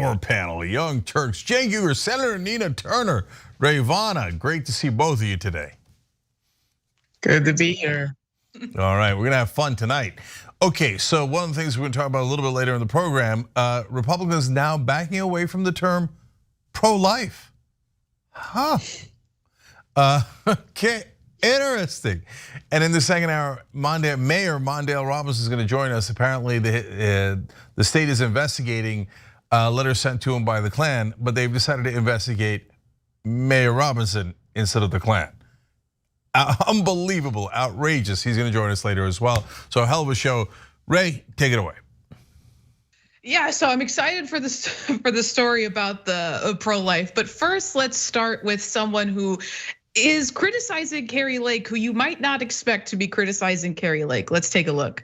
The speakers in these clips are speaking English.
our panel, Young Turks, Cenk Uygur, Senator Nina Turner, Ravana. Great to see both of you today. Good to be here. All right, we're gonna have fun tonight. Okay, so one of the things we're gonna talk about a little bit later in the program, Republicans now backing away from the term pro-life. Okay, interesting. And in the second hour, Mayor Mondale Robinson is gonna join us. Apparently the state is investigating a letter sent to him by the Klan, but they've decided to investigate Mayor Robinson instead of the Klan. Unbelievable, outrageous. He's gonna join us later as well. So a hell of a show. Ray, take it away. Yeah, so I'm excited for the story about the pro-life. But first, let's start with someone who is criticizing Kari Lake, who you might not expect to be criticizing Kari Lake. Let's take a look.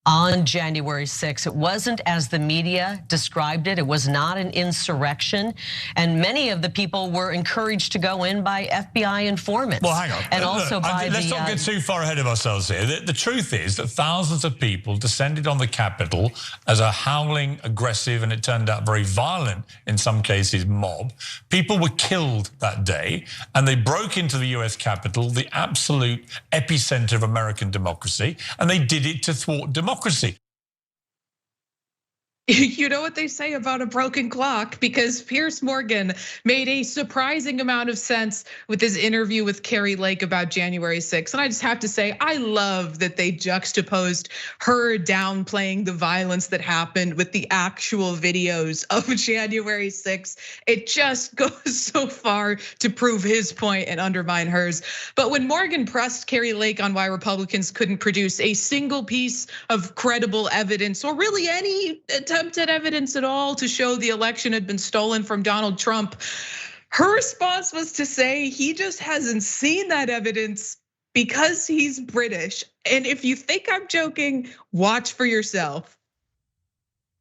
On January 6th, it wasn't as the media described it. It was not an insurrection. And many of the people were encouraged to go in by FBI informants. Well, hang on. And also by let's not get too far ahead of ourselves here. The truth is that thousands of people descended on the Capitol as a howling, aggressive, and it turned out very violent, in some cases, mob. People were killed that day, and they broke into the US Capitol, the absolute epicenter of American democracy, and they did it to thwart democracy. You know what they say about a broken clock, because Piers Morgan made a surprising amount of sense with his interview with Kari Lake about January 6th. And I just have to say, I love that they juxtaposed her downplaying the violence that happened with the actual videos of January 6th. It just goes so far to prove his point and undermine hers. But when Morgan pressed Kari Lake on why Republicans couldn't produce a single piece of credible evidence, or really any attempted evidence at all to show the election had been stolen from Donald Trump, her response was to say he just hasn't seen that evidence because he's British. And if you think I'm joking, watch for yourself.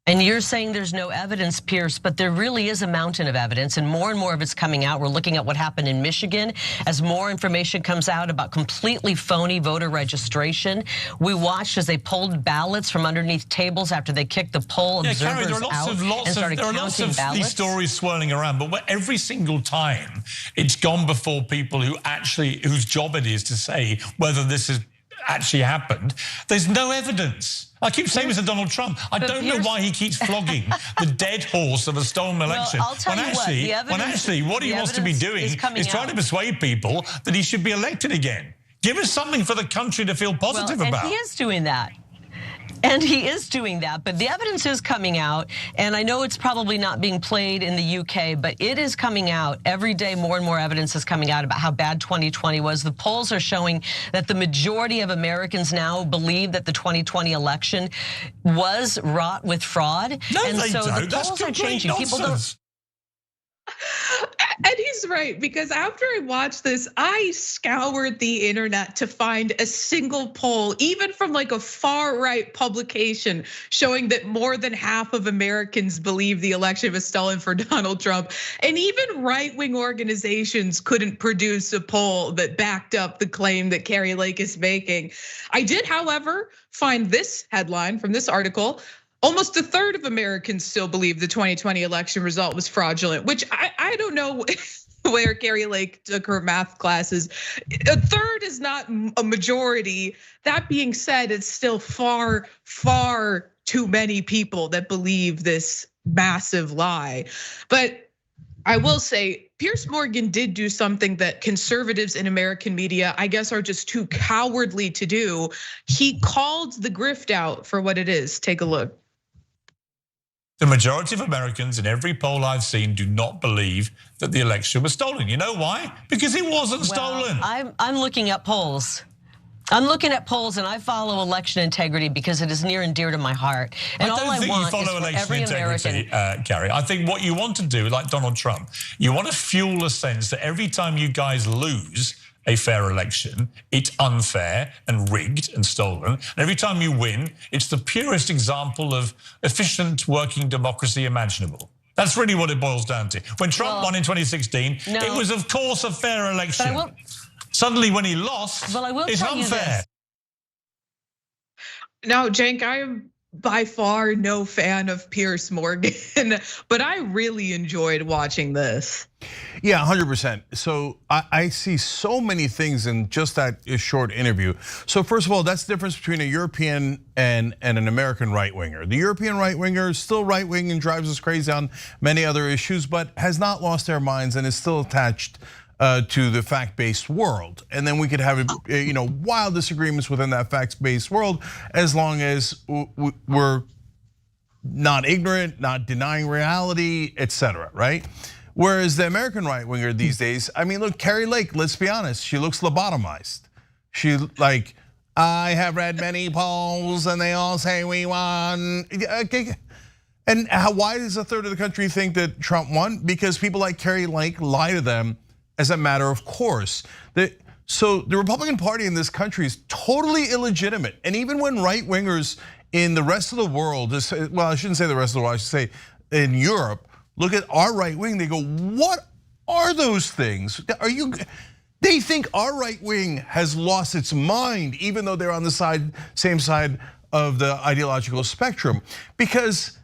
And you're saying there's no evidence, Pierce, but there really is a mountain of evidence, and more of it's coming out. We're looking at what happened in Michigan as more information comes out about completely phony voter registration. We watched as they pulled ballots from underneath tables after they kicked the poll observers Kari, out and started there are lots counting of ballots. these stories swirling around, but every single time it's gone before people whose job it is to say whether this has actually happened, there's no evidence. I keep saying this to Donald Trump. I don't know why he keeps flogging the dead horse of a stolen election. Well, I'll tell when actually what he wants to be doing is trying to persuade people that he should be elected again. Give us something for the country to feel positive about. And he is doing that. And he is doing that, but the evidence is coming out, and I know it's probably not being played in the UK, but it is coming out every day. More and more evidence is coming out about how bad 2020 was. The polls are showing that the majority of Americans now believe that the 2020 election was wrought with fraud. No, and they so don't. The polls are changing. Nonsense. People don't. And he's right, because after I watched this, I scoured the internet to find a single poll, even from like a far right publication, showing that more than half of Americans believe the election was stolen for Donald Trump. And even right-wing organizations couldn't produce a poll that backed up the claim that Kari Lake is making. I did, however, find this headline from this article. Almost a third of Americans still believe the 2020 election result was fraudulent, which I don't know where Kari Lake took her math classes. A third is not a majority. That being said, it's still far too many people that believe this massive lie. But I will say, Piers Morgan did do something that conservatives in American media, I guess, are just too cowardly to do. He called the grift out for what it is. Take a look. The majority of Americans in every poll I've seen do not believe that the election was stolen. You know why? Because it wasn't stolen. I'm looking at polls. I'm looking at polls, and I follow election integrity because it is near and dear to my heart. And all I want is for every American. Kari. I think what you want to do, like Donald Trump, you want to fuel a sense that every time you guys lose a fair election, it's unfair and rigged and stolen. And every time you win, it's the purest example of efficient working democracy imaginable. That's really what it boils down to. When Trump won in 2016, it was of course a fair election. Suddenly when he lost, it's unfair. Now, Cenk, I am by far no fan of Piers Morgan, but I really enjoyed watching this. Yeah, 100%. So I see so many things in just that short interview. So first of all, that's the difference between a European and an American right-winger. The European right-winger is still right-wing and drives us crazy on many other issues, but has not lost their minds and is still attached to the fact-based world. And then we could have wild disagreements within that fact-based world as long as we're not ignorant, not denying reality, etc. right? Whereas the American right-winger these days, I mean, look, Kari Lake, let's be honest, she looks lobotomized. She like, I have read many polls and they all say we won. And why does a third of the country think that Trump won? Because people like Kari Lake lie to them as a matter of course. So the Republican Party in this country is totally illegitimate. And even when right-wingers in the rest of the world, well, I shouldn't say the rest of the world, I should say in Europe, look at our right wing, they go, what are those things? They think our right wing has lost its mind, even though they're on the same side of the ideological spectrum, because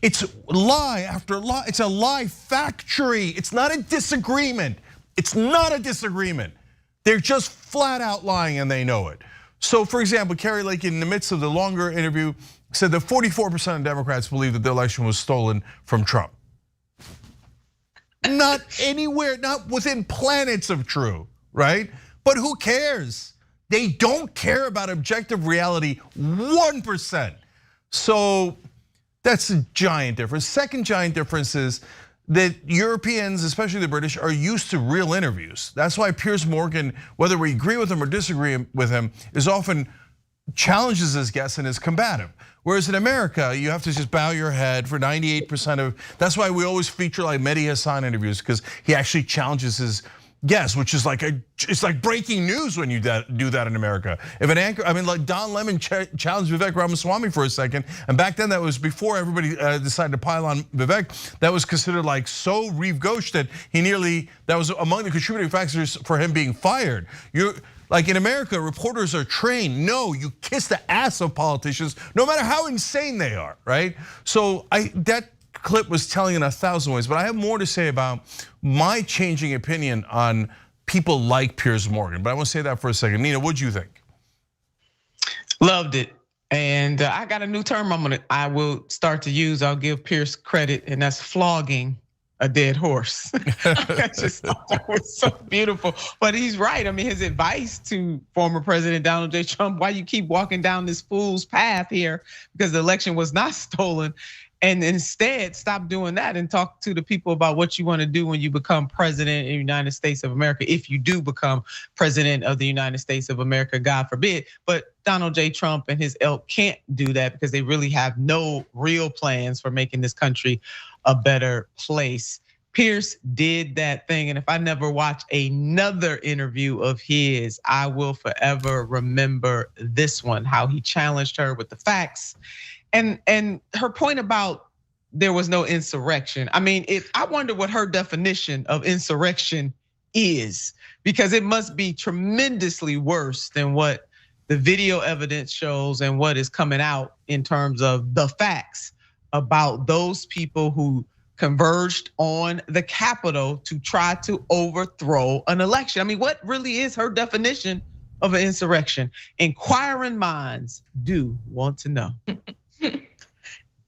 it's lie after lie. It's a lie factory. It's not a disagreement. It's not a disagreement. They're just flat out lying and they know it. So for example, Kari Lake in the midst of the longer interview said that 44% of Democrats believe that the election was stolen from Trump. Not anywhere, not within planets of true, right? But who cares? They don't care about objective reality 1%. So that's a giant difference. Second giant difference is that Europeans, especially the British, are used to real interviews. That's why Piers Morgan, whether we agree with him or disagree with him, is often challenges his guests and is combative. Whereas in America, you have to just bow your head for 98% of, that's why we always feature like Mehdi Hasan interviews, because he actually challenges his guests, which is like it's like breaking news when you do that in America. If an anchor, I mean, like Don Lemon challenged Vivek Ramaswamy for a second, and back then that was before everybody decided to pile on Vivek. That was considered like so Reeve gauche that that was among the contributing factors for him being fired. Like in America, reporters are trained. No, you kiss the ass of politicians, no matter how insane they are, right? So that clip was telling in 1,000 ways, but I have more to say about my changing opinion on people like Piers Morgan. But I want to say that for a second. Nina, what'd you think? Loved it. And I got a new term I will start to use. I'll give Piers credit, and that's flogging a dead horse. I just thought that was so beautiful. But he's right. I mean, his advice to former President Donald J. Trump, why you keep walking down this fool's path here, because the election was not stolen. And instead, stop doing that and talk to the people about what you want to do when you become president of the United States of America, if you do become president of the United States of America, God forbid. But Donald J. Trump and his ilk can't do that because they really have no real plans for making this country a better place. Piers did that thing, and if I never watch another interview of his, I will forever remember this one, how he challenged her with the facts. And her point about there was no insurrection. I mean, I wonder what her definition of insurrection is, because it must be tremendously worse than what the video evidence shows and what is coming out in terms of the facts about those people who converged on the Capitol to try to overthrow an election. I mean, what really is her definition of an insurrection? Inquiring minds do want to know.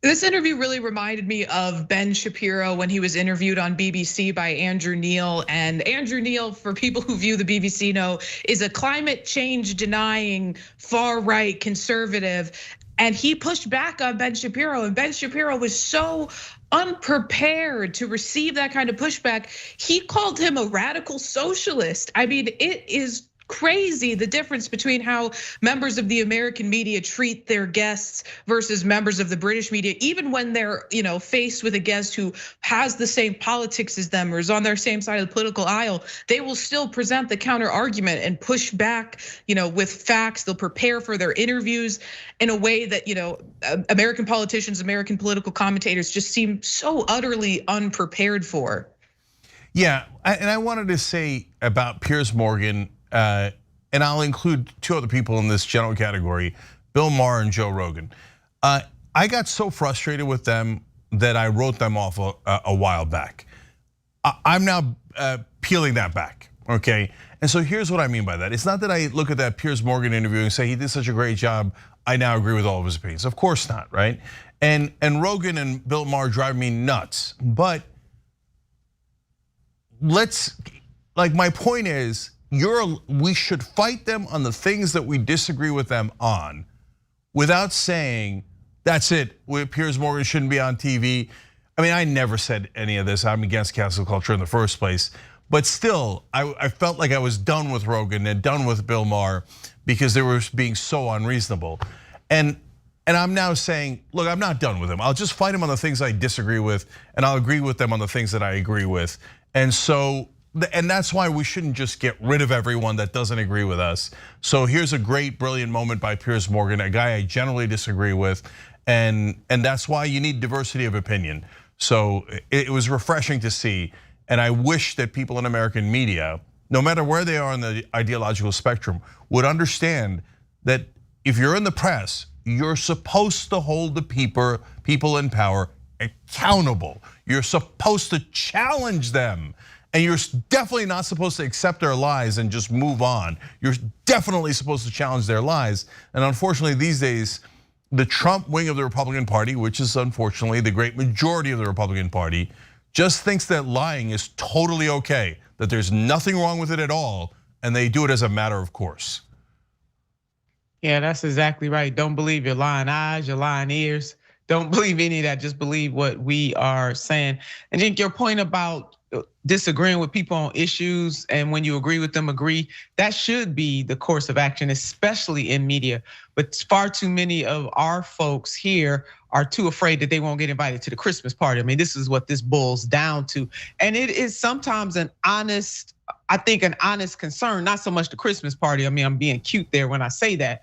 This interview really reminded me of Ben Shapiro when he was interviewed on BBC by Andrew Neil. And Andrew Neil, for people who view the BBC know, is a climate change denying far right conservative. And he pushed back on Ben Shapiro, and Ben Shapiro was so unprepared to receive that kind of pushback. He called him a radical socialist. I mean, it is crazy the difference between how members of the American media treat their guests versus members of the British media. Even when they're faced with a guest who has the same politics as them or is on their same side of the political aisle, they will still present the counter argument and push back with facts. They'll prepare for their interviews in a way that American politicians, American political commentators just seem so utterly unprepared for. Yeah, and I wanted to say about Piers Morgan, and I'll include two other people in this general category, Bill Maher and Joe Rogan. I got so frustrated with them that I wrote them off a while back. I'm now peeling that back, okay? And so here's what I mean by that. It's not that I look at that Piers Morgan interview and say he did such a great job, I now agree with all of his opinions. Of course not, right? And Rogan and Bill Maher drive me nuts. But my point is, we should fight them on the things that we disagree with them on without saying, that's it, Piers Morgan shouldn't be on TV. I mean, I never said any of this. I'm against cancel culture in the first place. But still, I felt like I was done with Rogan and done with Bill Maher because they were being so unreasonable. And I'm now saying, look, I'm not done with them. I'll just fight them on the things I disagree with, and I'll agree with them on the things that I agree with. And that's why we shouldn't just get rid of everyone that doesn't agree with us. So here's a great, brilliant moment by Piers Morgan, a guy I generally disagree with, and that's why you need diversity of opinion. So it was refreshing to see, and I wish that people in American media, no matter where they are on the ideological spectrum, would understand that if you're in the press, you're supposed to hold the people in power accountable. You're supposed to challenge them. And you're definitely not supposed to accept their lies and just move on. You're definitely supposed to challenge their lies. And unfortunately, these days, the Trump wing of the Republican Party, which is unfortunately the great majority of the Republican Party, just thinks that lying is totally okay, that there's nothing wrong with it at all, and they do it as a matter of course. Yeah, that's exactly right. Don't believe your lying eyes, your lying ears. Don't believe any of that. Just believe what we are saying. And Jink, your point about disagreeing with people on issues, and when you agree with them, that should be the course of action, especially in media. But far too many of our folks here are too afraid that they won't get invited to the Christmas party. I mean, this is what this boils down to. And it is sometimes an honest concern, not so much the Christmas party. I mean, I'm being cute there when I say that,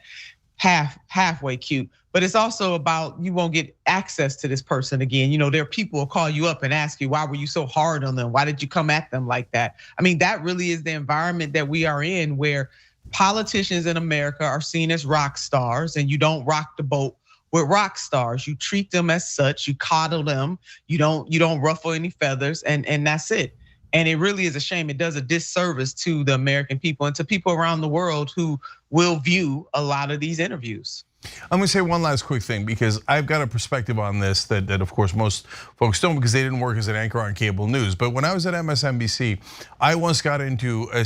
halfway cute. But it's also about you won't get access to this person again. You know, there are people who call you up and ask you, why were you so hard on them? Why did you come at them like that? I mean, that really is the environment that we are in, where politicians in America are seen as rock stars, and you don't rock the boat with rock stars. You treat them as such, you coddle them, you don't ruffle any feathers, and that's it. And it really is a shame. It does a disservice to the American people and to people around the world who will view a lot of these interviews. I'm gonna say one last quick thing, because I've got a perspective on this that of course most folks don't, because they didn't work as an anchor on cable news. But when I was at MSNBC, I once got into a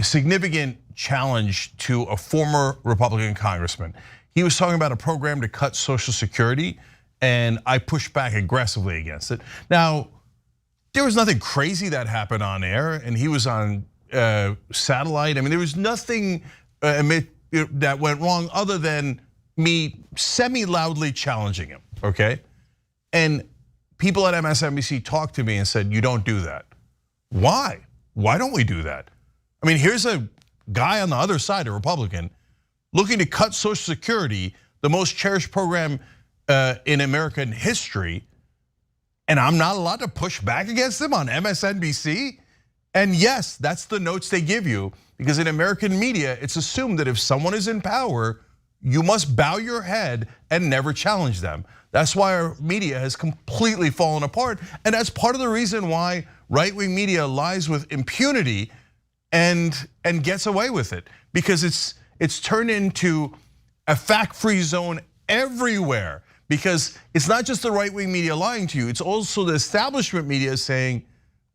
significant challenge to a former Republican congressman. He was talking about a program to cut Social Security, and I pushed back aggressively against it. Now, there was nothing crazy that happened on air, and he was on satellite. I mean, there was nothing that went wrong other than me semi-loudly challenging him, okay? And people at MSNBC talked to me and said, you don't do that. Why? Why don't we do that? I mean, here's a guy on the other side, a Republican, looking to cut Social Security, the most cherished program in American history, and I'm not allowed to push back against them on MSNBC? And yes, that's the notes they give you, because in American media, it's assumed that if someone is in power, you must bow your head and never challenge them. That's why our media has completely fallen apart, and that's part of the reason why right-wing media lies with impunity and gets away with it, because it's turned into a fact-free zone everywhere. Because it's not just the right-wing media lying to you, it's also the establishment media saying,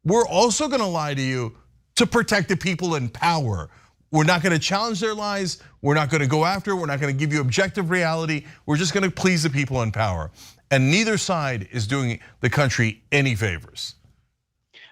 we're also gonna lie to you to protect the people in power. We're not gonna challenge their lies, we're not gonna go after, we're not gonna give you objective reality, we're just gonna please the people in power. And neither side is doing the country any favors.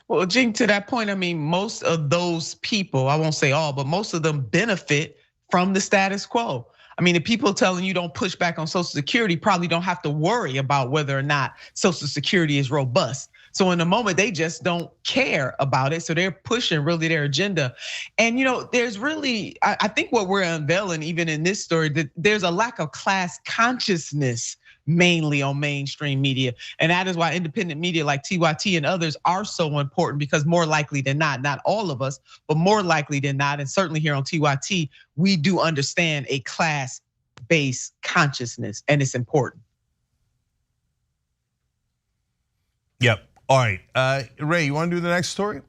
Well, Jink, to that point, I mean, most of those people, I won't say all, but most of them benefit from the status quo. I mean, the people telling you don't push back on Social Security probably don't have to worry about whether or not Social Security is robust. So in the moment, they just don't care about it. So they're pushing really their agenda. And there's really, I think what we're unveiling even in this story, that there's a lack of class consciousness mainly on mainstream media. And that is why independent media like TYT and others are so important, because more likely than not all of us, but more likely than not, and certainly here on TYT, we do understand a class based consciousness, and it's important. Yep. All right, Ray, you want to do the next story?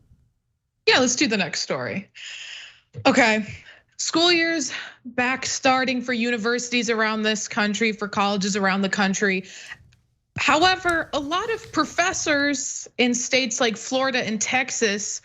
Yeah, let's do the next story. Okay, school years back starting for universities around this country, for colleges around the country. However, a lot of professors in states like Florida and Texas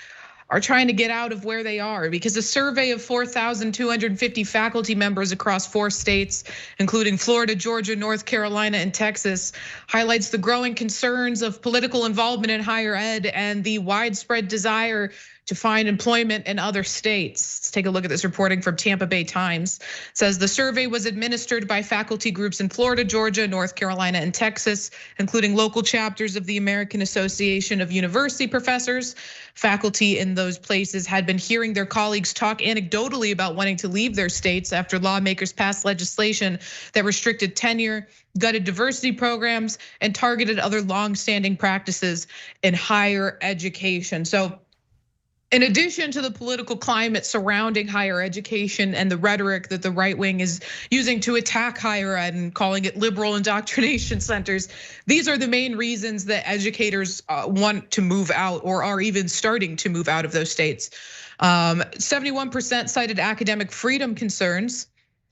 are trying to get out of where they are because a survey of 4,250 faculty members across 4 states, including Florida, Georgia, North Carolina, and Texas, highlights the growing concerns of political involvement in higher ed and the widespread desire to find employment in other states. Let's take a look at this reporting from Tampa Bay Times. It says the survey was administered by faculty groups in Florida, Georgia, North Carolina, and Texas, including local chapters of the American Association of University Professors. Faculty in those places had been hearing their colleagues talk anecdotally about wanting to leave their states after lawmakers passed legislation that restricted tenure, gutted diversity programs, and targeted other longstanding practices in higher education. So, in addition to the political climate surrounding higher education and the rhetoric that the right wing is using to attack higher ed and calling it liberal indoctrination centers, these are the main reasons that educators want to move out or are even starting to move out of those states. 71% cited academic freedom concerns.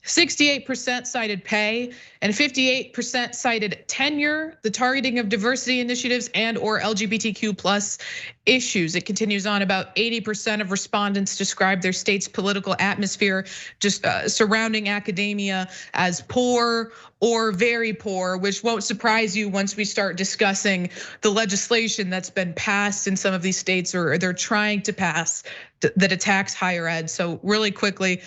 68% cited pay, and 58% cited tenure, the targeting of diversity initiatives, and or LGBTQ+ issues. It continues on. About 80% of respondents described their state's political atmosphere just surrounding academia as poor or very poor, which won't surprise you once we start discussing the legislation that's been passed in some of these states, or they're trying to pass, that attacks higher ed. So really quickly,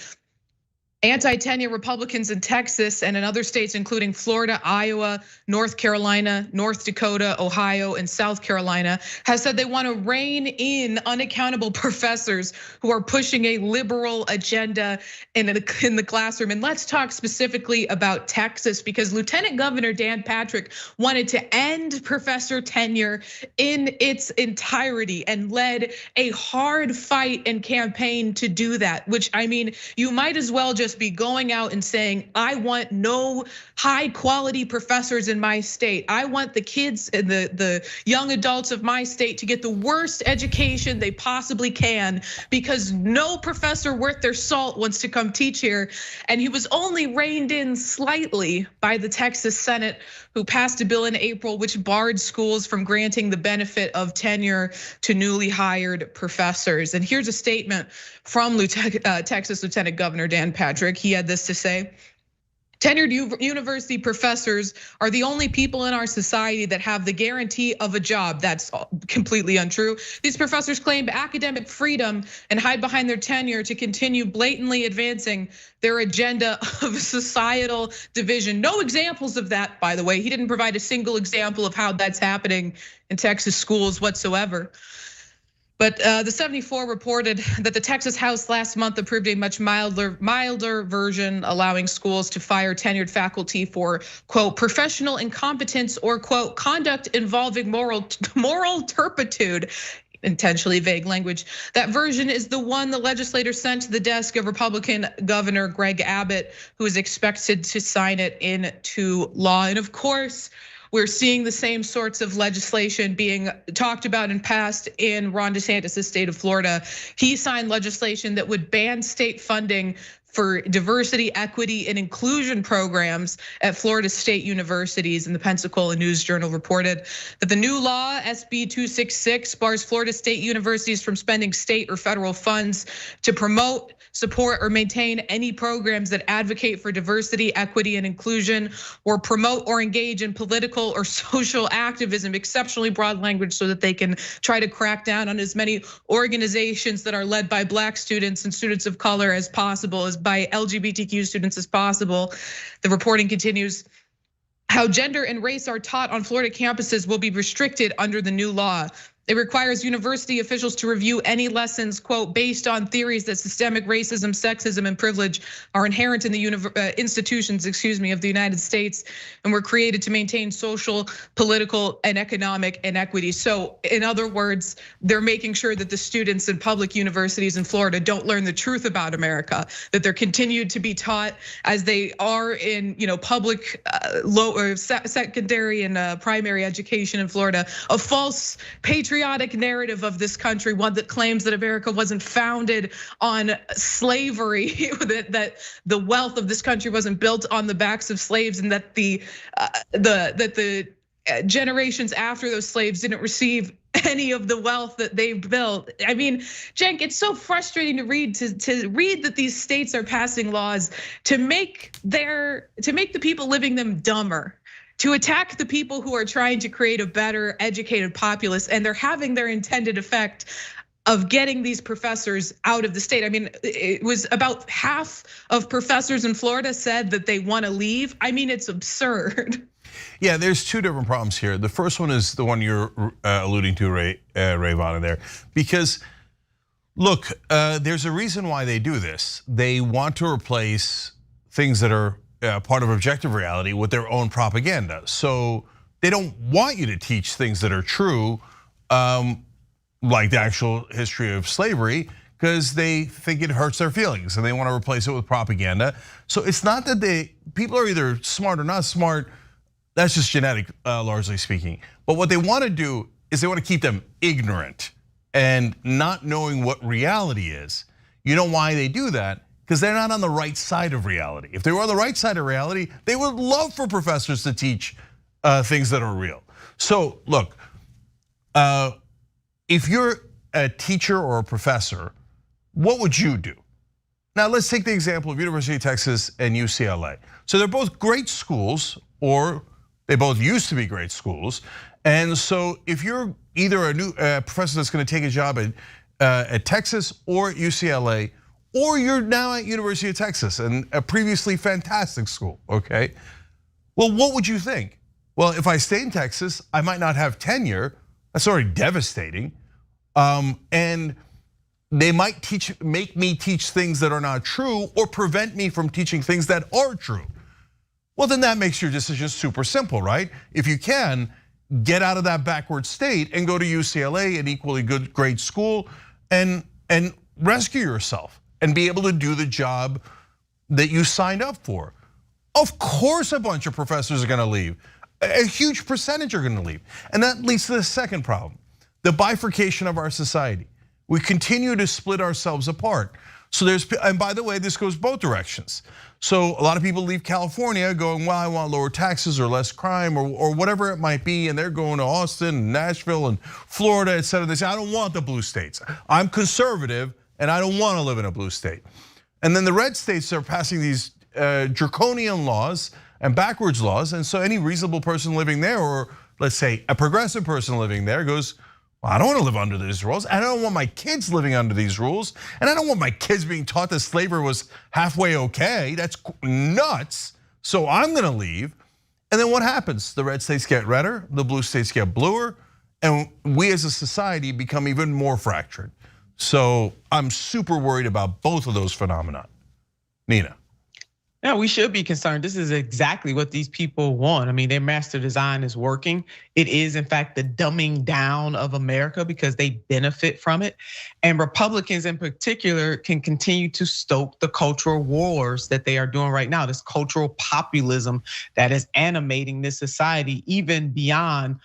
anti-tenure Republicans in Texas and in other states, including Florida, Iowa, North Carolina, North Dakota, Ohio, and South Carolina, has said they want to rein in unaccountable professors who are pushing a liberal agenda in the classroom. And let's talk specifically about Texas, because Lieutenant Governor Dan Patrick wanted to end professor tenure in its entirety and led a hard fight and campaign to do that, which, I mean, you might as well just be going out and saying, I want no high quality professors in my state. I want the kids and the young adults of my state to get the worst education they possibly can, because no professor worth their salt wants to come teach here. And he was only reined in slightly by the Texas Senate, who passed a bill in April which barred schools from granting the benefit of tenure to newly hired professors. And here's a statement from Texas Lieutenant Governor Dan Patrick. He had this to say: tenured university professors are the only people in our society that have the guarantee of a job. That's completely untrue. These professors claim academic freedom and hide behind their tenure to continue blatantly advancing their agenda of societal division. No examples of that, by the way. He didn't provide a single example of how that's happening in Texas schools whatsoever. But the 74 reported that the Texas House last month approved a much milder version, allowing schools to fire tenured faculty for, quote, professional incompetence or, quote, conduct involving moral turpitude. Intentionally vague language. That version is the one the legislator sent to the desk of Republican Governor Greg Abbott, who is expected to sign it into law. And of course, we're seeing the same sorts of legislation being talked about and passed in Ron DeSantis' state of Florida. He signed legislation that would ban state funding for diversity, equity, and inclusion programs at Florida state universities. And the Pensacola News Journal reported that the new law, SB 266, bars Florida state universities from spending state or federal funds to promote, support, or maintain any programs that advocate for diversity, equity, and inclusion, or promote or engage in political or social activism. Exceptionally broad language so that they can try to crack down on as many organizations that are led by Black students and students of color as possible, as by LGBTQ students as possible. The reporting continues. How gender and race are taught on Florida campuses will be restricted under the new law. It requires university officials to review any lessons, quote, based on theories that systemic racism, sexism, and privilege are inherent in the institutions, of the United States, and were created to maintain social, political, and economic inequity. So in other words, they're making sure that the students in public universities in Florida don't learn the truth about America, that they're continued to be taught as they are in public low or secondary and primary education in Florida, a false patriotic narrative of this country, one that claims that America wasn't founded on slavery, that the wealth of this country wasn't built on the backs of slaves, and that the generations after those slaves didn't receive any of the wealth that they've built. I mean, Cenk, it's so frustrating to read that these states are passing laws to make the people living them dumber, to attack the people who are trying to create a better educated populace, and they're having their intended effect of getting these professors out of the state. I mean, it was about half of professors in Florida said that they want to leave. I mean, it's absurd. Yeah, there's two different problems here. The first one is the one you're alluding to, Rayvon, there, because look, there's a reason why they do this. They want to replace things that are part of objective reality with their own propaganda. So they don't want you to teach things that are true, like the actual history of slavery, because they think it hurts their feelings and they want to replace it with propaganda. So it's not that people are either smart or not smart. That's just genetic, largely speaking. But what they want to do is they want to keep them ignorant and not knowing what reality is. You know why they do that? Because they're not on the right side of reality. If they were on the right side of reality, they would love for professors to teach things that are real. So look, if you're a teacher or a professor, what would you do? Now let's take the example of University of Texas and UCLA. So they're both great schools, or they both used to be great schools. And so if you're either a new professor that's gonna take a job at Texas or at UCLA, or you're now at University of Texas and a previously fantastic school, okay? Well, what would you think? Well, if I stay in Texas, I might not have tenure. That's already devastating. And they might make me teach things that are not true, or prevent me from teaching things that are true. Well, then that makes your decision super simple, right? If you can, get out of that backward state and go to UCLA, an equally good, great school, and rescue yourself and be able to do the job that you signed up for. Of course, a bunch of professors are gonna leave. A huge percentage are gonna leave. And that leads to the second problem, the bifurcation of our society. We continue to split ourselves apart. So and by the way, this goes both directions. So a lot of people leave California going, well, I want lower taxes or less crime or whatever it might be. And they're going to Austin, Nashville, and Florida, et cetera. They say, I don't want the blue states. I'm conservative and I don't want to live in a blue state. And then the red states are passing these draconian laws and backwards laws. And so any reasonable person living there, or let's say a progressive person living there, goes, well, I don't want to live under these rules. I don't want my kids living under these rules. And I don't want my kids being taught that slavery was halfway okay. That's nuts. So I'm gonna leave. And then what happens? The red states get redder, the blue states get bluer, and we as a society become even more fractured. So I'm super worried about both of those phenomena. Nina. Yeah, we should be concerned. This is exactly what these people want. I mean, their master design is working. It is, in fact, the dumbing down of America because they benefit from it. And Republicans in particular can continue to stoke the cultural wars that they are doing right now, this cultural populism that is animating this society, even beyond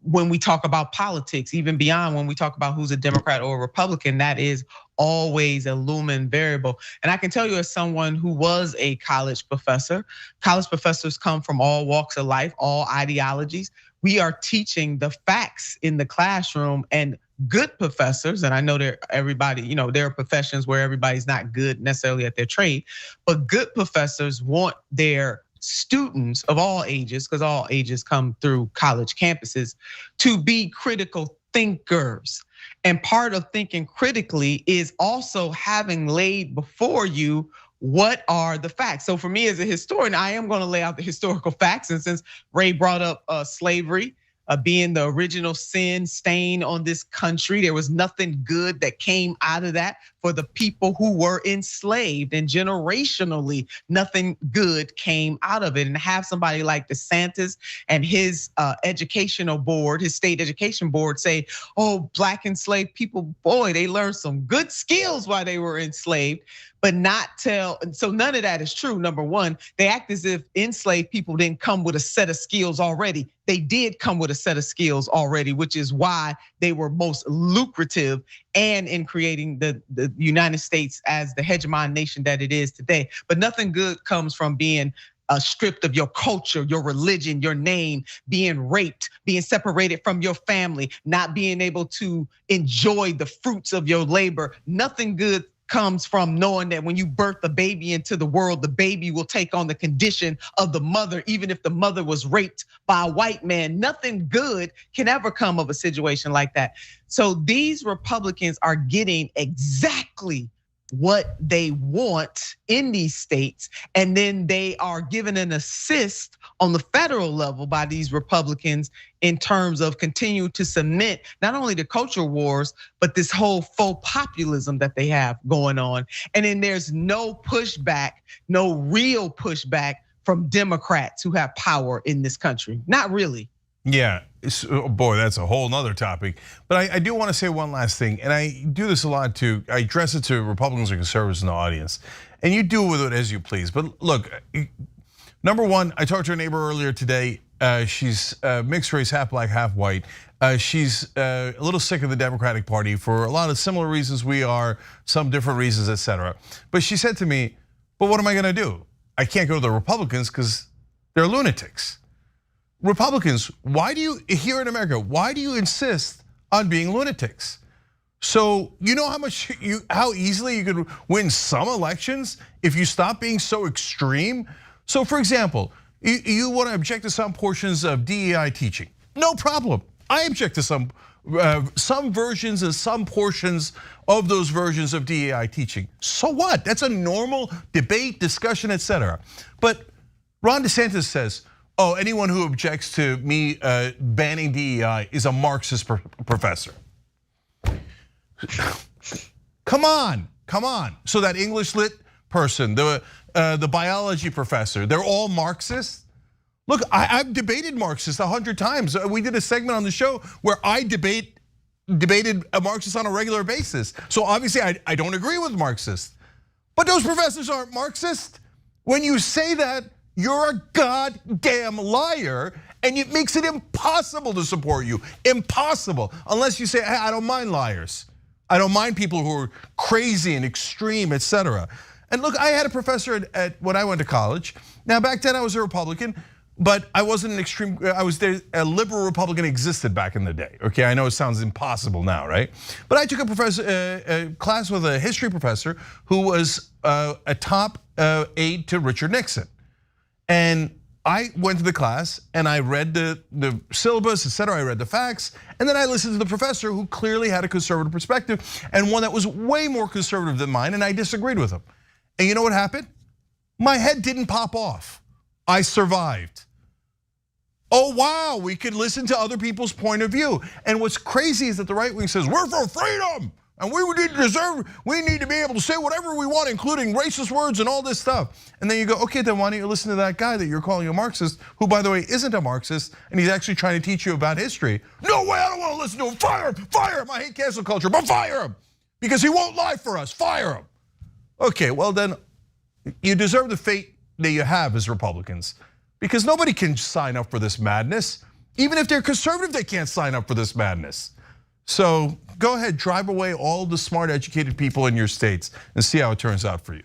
when we talk about politics, even beyond when we talk about who's a Democrat or a Republican. That is always a looming variable. And I can tell you, as someone who was a college professors come from all walks of life, all ideologies. We are teaching the facts in the classroom, and good professors, and I know there are professions where everybody's not good necessarily at their trade, but good professors want their students of all ages, because all ages come through college campuses, to be critical thinkers. And part of thinking critically is also having laid before you what are the facts. So for me as a historian, I am gonna lay out the historical facts. And since Ray brought up slavery, being the original sin stain on this country. There was nothing good that came out of that for the people who were enslaved, and generationally, nothing good came out of it. And to have somebody like DeSantis and his educational board, his state education board say, oh, black enslaved people, boy, they learned some good skills while they were enslaved, but not tell, so none of that is true. Number one, they act as if enslaved people didn't come with a set of skills already. They did come with a set of skills already, which is why they were most lucrative and in creating the United States as the hegemon nation that it is today. But nothing good comes from being stripped of your culture, your religion, your name, being raped, being separated from your family, not being able to enjoy the fruits of your labor. Nothing good comes from knowing that when you birth a baby into the world, the baby will take on the condition of the mother, even if the mother was raped by a white man. Nothing good can ever come of a situation like that. So these Republicans are getting exactly what they want in these states, and then they are given an assist on the federal level by these Republicans in terms of continue to cement not only the culture wars, but this whole faux populism that they have going on. And then there's no pushback, no real pushback from Democrats who have power in this country. Not really. Yeah, boy, that's a whole nother topic. But I do want to say one last thing, and I do this a lot too. I address it to Republicans or conservatives in the audience, and you do with it as you please. But look, number one, I talked to a neighbor earlier today. She's mixed race, half black, half white. She's a little sick of the Democratic Party for a lot of similar reasons we are, some different reasons, etc. But she said to me, but what am I gonna do? I can't go to the Republicans because they're lunatics. Republicans, why do you, here in America, why do you insist on being lunatics? So you know how easily you could win some elections if you stop being so extreme? So for example, you want to object to some portions of DEI teaching. No problem. I object to some versions and some portions of those versions of DEI teaching. So what? That's a normal debate, discussion, etc. But Ron DeSantis says, oh, anyone who objects to me banning DEI is a Marxist professor. Come on. So that English lit person, the biology professor, they're all Marxists? Look, I've debated Marxists 100 times. We did a segment on the show where I debated a Marxist on a regular basis. So obviously I don't agree with Marxists. But those professors aren't Marxist. When you say that, you're a goddamn liar, and it makes it impossible to support you. Impossible, unless you say, hey, I don't mind liars. I don't mind people who are crazy and extreme, etc. And look, I had a professor when I went to college. Now back then I was a Republican, but I wasn't an extreme, I was there, a liberal Republican existed back in the day, okay? I know it sounds impossible now, right? But I took a class with a history professor who was a top aide to Richard Nixon. And I went to the class and I read the syllabus, etc. I read the facts, and then I listened to the professor who clearly had a conservative perspective and one that was way more conservative than mine, and I disagreed with him. And you know what happened? My head didn't pop off. I survived. Oh wow, we could listen to other people's point of view. And what's crazy is that the right wing says, we're for freedom. And we need to be able to say whatever we want, including racist words and all this stuff. And then you go, okay, then why don't you listen to that guy that you're calling a Marxist, who by the way isn't a Marxist, and he's actually trying to teach you about history. No way, I don't want to listen to him, fire him. I hate cancel culture, but fire him. Because he won't lie for us, fire him. Okay, well then, you deserve the fate that you have as Republicans, because nobody can sign up for this madness. Even if they're conservative, they can't sign up for this madness. So go ahead, drive away all the smart, educated people in your states and see how it turns out for you.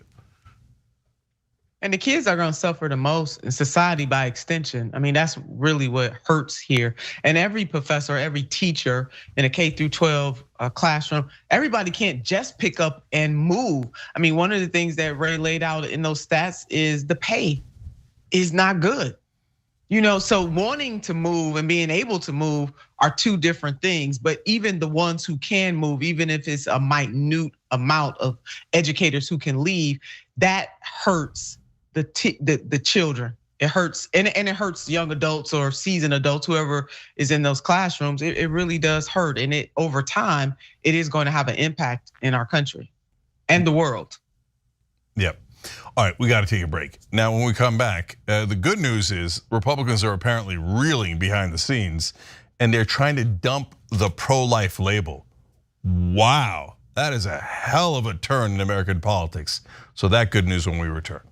And the kids are gonna suffer the most in society by extension. I mean, that's really what hurts here. And every professor, every teacher in a K through 12 classroom, everybody can't just pick up and move. I mean, one of the things that Ray laid out in those stats is the pay is not good. So wanting to move and being able to move are two different things. But even the ones who can move, even if it's a minute amount of educators who can leave, that hurts the children. it hurts, and it hurts young adults or seasoned adults, whoever is in those classrooms. It really does hurt, and it over time, it is going to have an impact in our country and the world. Yep. All right, we got to take a break. Now, when we come back, the good news is Republicans are apparently reeling behind the scenes, and they're trying to dump the pro-life label. Wow, that is a hell of a turn in American politics. So that good news when we return.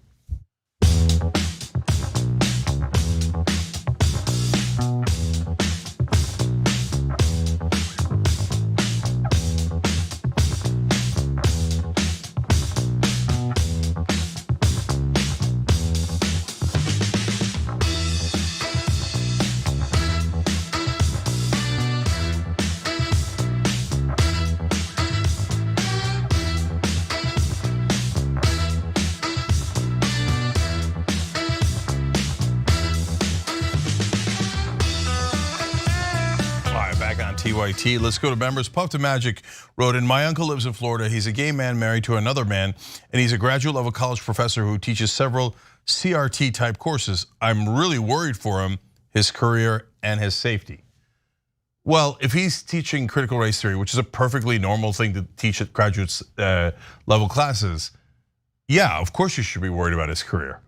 TYT. Let's go to members. Puff to Magic wrote in, my uncle lives in Florida. He's a gay man married to another man, and he's a graduate level college professor who teaches several CRT type courses. I'm really worried for him, his career, and his safety. Well, if he's teaching critical race theory, which is a perfectly normal thing to teach at graduate level classes, yeah, of course you should be worried about his career.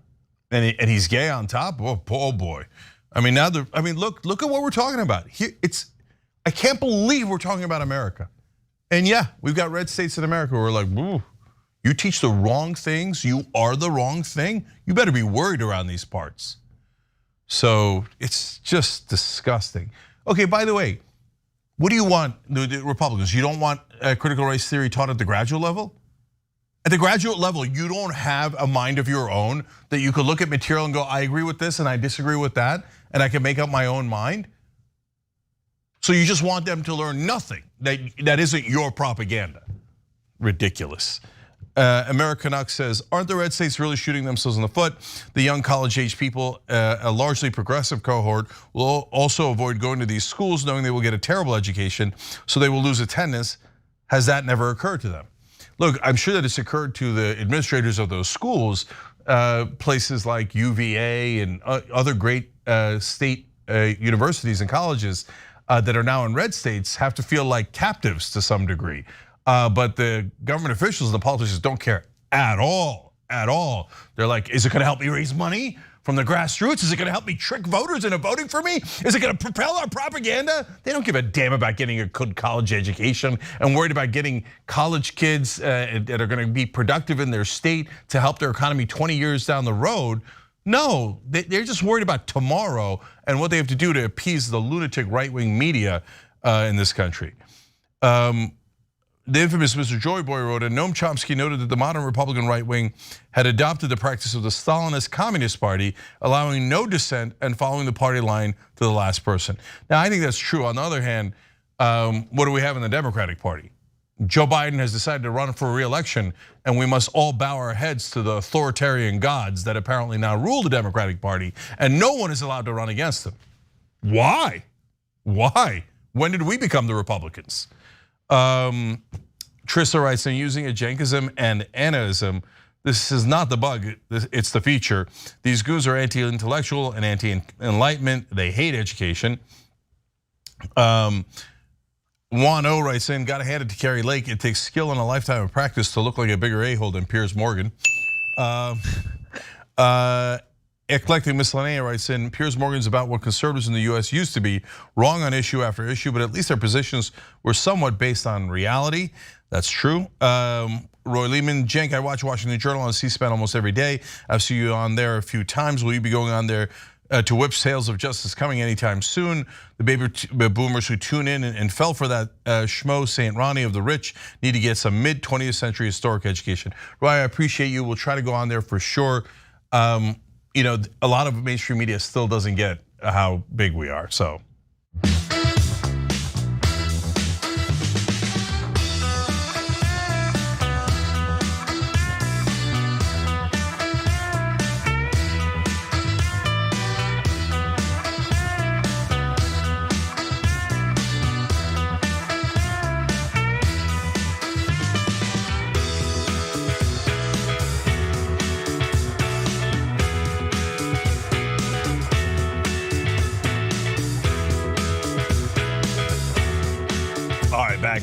And he's gay on top. Oh boy. I mean, look at what we're talking about. Here, I can't believe we're talking about America. And yeah, we've got red states in America where we're like, ooh, you teach the wrong things, you are the wrong thing. You better be worried around these parts. So it's just disgusting. Okay, by the way, what do you want, the Republicans? You don't want critical race theory taught at the graduate level? At the graduate level, you don't have a mind of your own that you could look at material and go, I agree with this and I disagree with that, and I can make up my own mind? So you just want them to learn nothing that isn't your propaganda. Ridiculous. Americanuck says, aren't the red states really shooting themselves in the foot? The young college-age people, a largely progressive cohort, will also avoid going to these schools knowing they will get a terrible education, so they will lose attendance. Has that never occurred to them? Look, I'm sure that it's occurred to the administrators of those schools, places like UVA and other great state universities and colleges that are now in red states have to feel like captives to some degree. But the government officials and the politicians don't care at all, at all. They're like, is it gonna help me raise money from the grassroots? Is it gonna help me trick voters into voting for me? Is it gonna propel our propaganda? They don't give a damn about getting a good college education and worried about getting college kids that are gonna be productive in their state to help their economy 20 years down the road. No, they're just worried about tomorrow and what they have to do to appease the lunatic right-wing media in this country. The infamous Mr. Joy Boy wrote, and Noam Chomsky noted that the modern Republican right wing had adopted the practice of the Stalinist Communist Party, allowing no dissent and following the party line to the last person. Now, I think that's true. On the other hand, what do we have in the Democratic Party? Joe Biden has decided to run for re-election, and we must all bow our heads to the authoritarian gods that apparently now rule the Democratic Party, and no one is allowed to run against them. Why? Why? When did we become the Republicans? Trissa writes, in using a Jenkism and Annaism, this is not the bug, it's the feature. These goons are anti-intellectual and anti-enlightenment. They hate education. Juan O writes in, gotta hand it to Kari Lake. It takes skill and a lifetime of practice to look like a bigger a-hole than Piers Morgan. Eclectic Miscellanea writes in, Piers Morgan's about what conservatives in the US used to be, wrong on issue after issue, but at least their positions were somewhat based on reality. That's true. Roy Lehman, Cenk, I watch Washington Journal on C-SPAN almost every day. I've seen you on there a few times. Will you be going on there to whip sales of justice coming anytime soon? The baby boomers who tune in and fell for that schmo St. Ronnie of the rich need to get some mid-20th century historic education. Roy, I appreciate you. We'll try to go on there for sure. You know, a lot of mainstream media still doesn't get how big we are, so.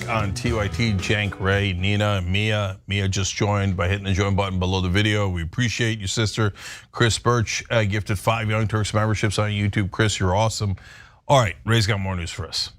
back on TYT. Jank, Ray, Nina, Mia. Mia just joined by hitting the join button below the video. We appreciate you, sister. Chris Birch gifted 5 Young Turks memberships on YouTube. Chris, you're awesome. All right, Ray's got more news for us.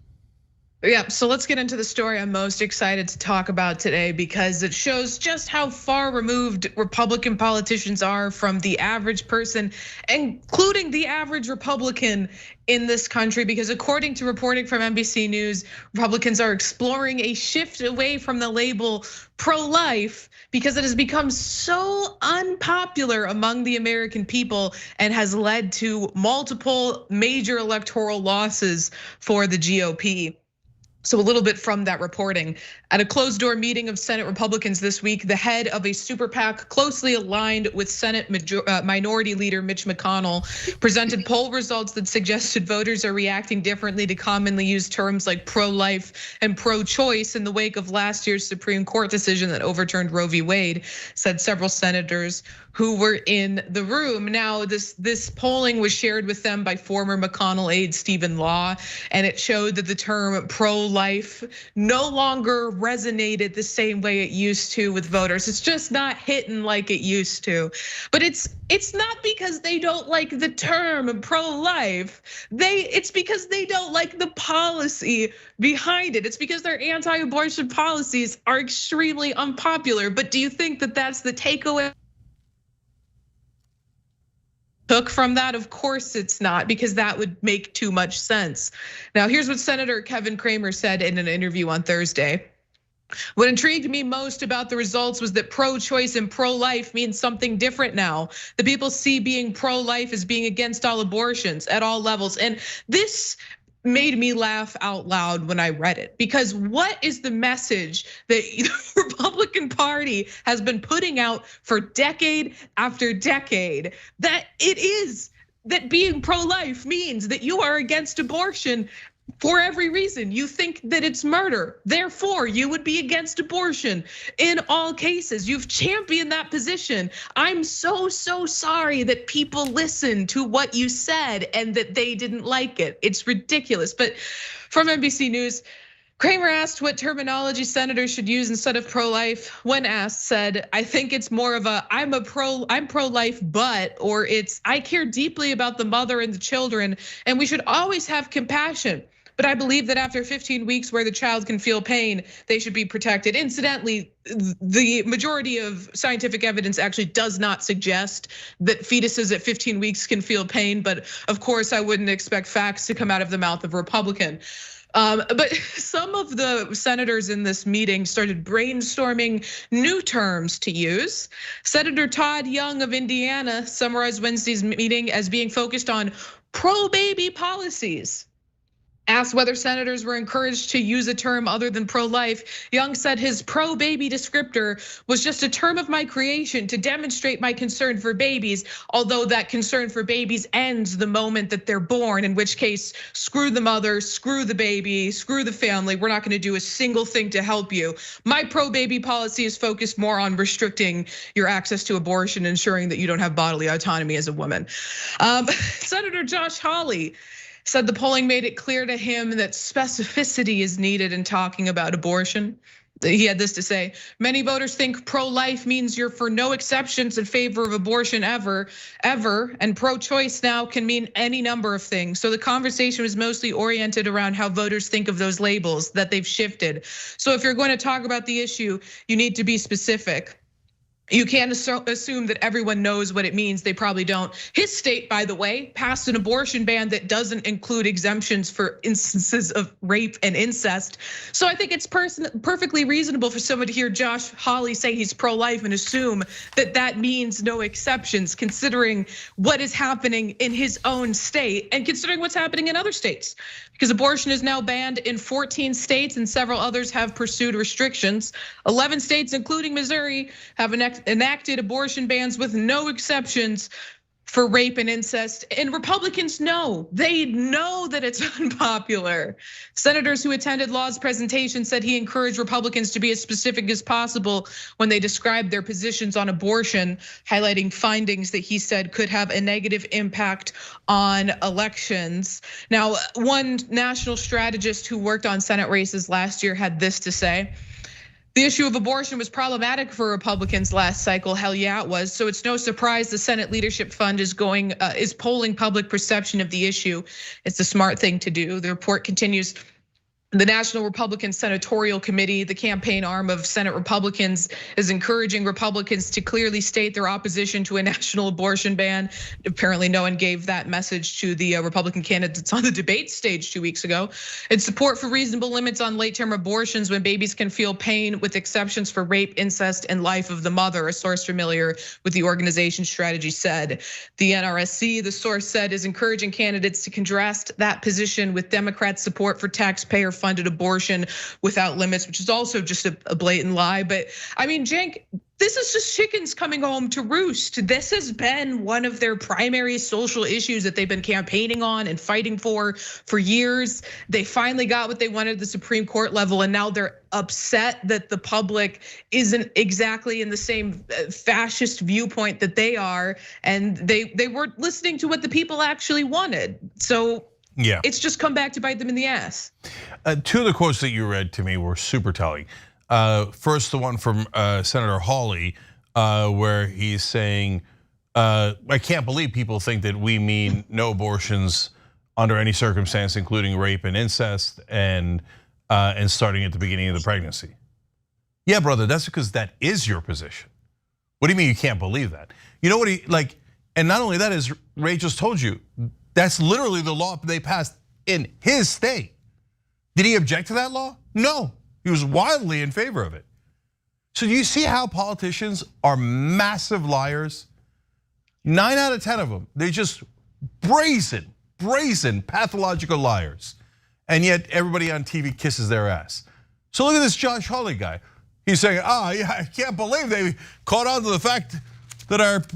Yeah, so let's get into the story I'm most excited to talk about today because it shows just how far removed Republican politicians are from the average person, including the average Republican in this country. Because according to reporting from NBC News, Republicans are exploring a shift away from the label pro-life because it has become so unpopular among the American people and has led to multiple major electoral losses for the GOP. So a little bit from that reporting. At a closed door meeting of Senate Republicans this week, the head of a super PAC closely aligned with Senate Minority Leader Mitch McConnell presented poll results that suggested voters are reacting differently to commonly used terms like pro-life and pro-choice in the wake of last year's Supreme Court decision that overturned Roe v. Wade, said several senators who were in the room. Now, this polling was shared with them by former McConnell aide Stephen Law, and it showed that the term pro-life no longer resonated the same way it used to with voters. It's just not hitting like it used to. But it's not because they don't like the term pro-life. It's because they don't like the policy behind it. It's because their anti-abortion policies are extremely unpopular. But do you think that that's the takeaway took from that? Of course it's not, because that would make too much sense. Now, here's what Senator Kevin Cramer said in an interview on Thursday. What intrigued me most about the results was that pro-choice and pro-life means something different now. The people see being pro-life as being against all abortions at all levels. And this made me laugh out loud when I read it, because what is the message that the Republican Party has been putting out for decade after decade? That it is that being pro-life means that you are against abortion for every reason. You think that it's murder, therefore you would be against abortion in all cases. You've championed that position. I'm so sorry that people listened to what you said and that they didn't like it. It's ridiculous. But from NBC News, Cramer asked what terminology senators should use instead of pro-life. When asked, said, I think it's more of a I'm pro-life, but, or it's I care deeply about the mother and the children, and we should always have compassion. But I believe that after 15 weeks where the child can feel pain, they should be protected. Incidentally, the majority of scientific evidence actually does not suggest that fetuses at 15 weeks can feel pain. But of course, I wouldn't expect facts to come out of the mouth of a Republican. But some of the senators in this meeting started brainstorming new terms to use. Senator Todd Young of Indiana summarized Wednesday's meeting as being focused on pro-baby policies. Asked whether senators were encouraged to use a term other than pro-life, Young said his pro-baby descriptor was just a term of my creation to demonstrate my concern for babies, although that concern for babies ends the moment that they're born, in which case, screw the mother, screw the baby, screw the family. We're not gonna do a single thing to help you. My pro-baby policy is focused more on restricting your access to abortion, ensuring that you don't have bodily autonomy as a woman. Senator Josh Hawley said the polling made it clear to him that specificity is needed in talking about abortion. He had this to say: many voters think pro-life means you're for no exceptions in favor of abortion ever, and pro-choice now can mean any number of things. So the conversation was mostly oriented around how voters think of those labels, that they've shifted. So if you're going to talk about the issue, you need to be specific. You can't assume that everyone knows what it means. They probably don't. His state, by the way, passed an abortion ban that doesn't include exemptions for instances of rape and incest. So I think it's perfectly reasonable for someone to hear Josh Hawley say he's pro-life and assume that that means no exceptions, considering what is happening in his own state and considering what's happening in other states. Because abortion is now banned in 14 states and several others have pursued restrictions. 11 states, including Missouri, have enacted abortion bans with no exceptions. for rape and incest, and Republicans know. They know that it's unpopular. Senators who attended Law's presentation said he encouraged Republicans to be as specific as possible when they described their positions on abortion, highlighting findings that he said could have a negative impact on elections. Now, one national strategist who worked on Senate races last year had this to say: the issue of abortion was problematic for Republicans last cycle. Hell yeah, it was. So it's no surprise the Senate Leadership Fund is polling public perception of the issue. It's the smart thing to do. The report continues. The National Republican Senatorial Committee, the campaign arm of Senate Republicans, is encouraging Republicans to clearly state their opposition to a national abortion ban. Apparently, no one gave that message to the Republican candidates on the debate stage 2 weeks ago. And support for reasonable limits on late-term abortions when babies can feel pain, with exceptions for rape, incest, and life of the mother. A source familiar with the organization's strategy said. The NRSC, the source said, is encouraging candidates to contrast that position with Democrats' support for taxpayer-funded abortion without limits, which is also just a blatant lie. But I mean, Cenk, this is just chickens coming home to roost. This has been one of their primary social issues that they've been campaigning on and fighting for years. They finally got what they wanted at the Supreme Court level, and now they're upset that the public isn't exactly in the same fascist viewpoint that they are, and they weren't listening to what the people actually wanted. So yeah, it's just come back to bite them in the ass. Two of the quotes that you read to me were super telling. First, the one from Senator Hawley, where he's saying, I can't believe people think that we mean no abortions under any circumstance, including rape and incest, and starting at the beginning of the pregnancy. Yeah, brother, that's because that is your position. What do you mean you can't believe that? You know what and not only that, as Ray just told you, that's literally the law they passed in his state. Did he object to that law? No, he was wildly in favor of it. So do you see how politicians are massive liars? 9 out of 10 of them, they're just brazen, pathological liars. And yet everybody on TV kisses their ass. So look at this Josh Hawley guy. He's saying, yeah, I can't believe they caught on to the fact that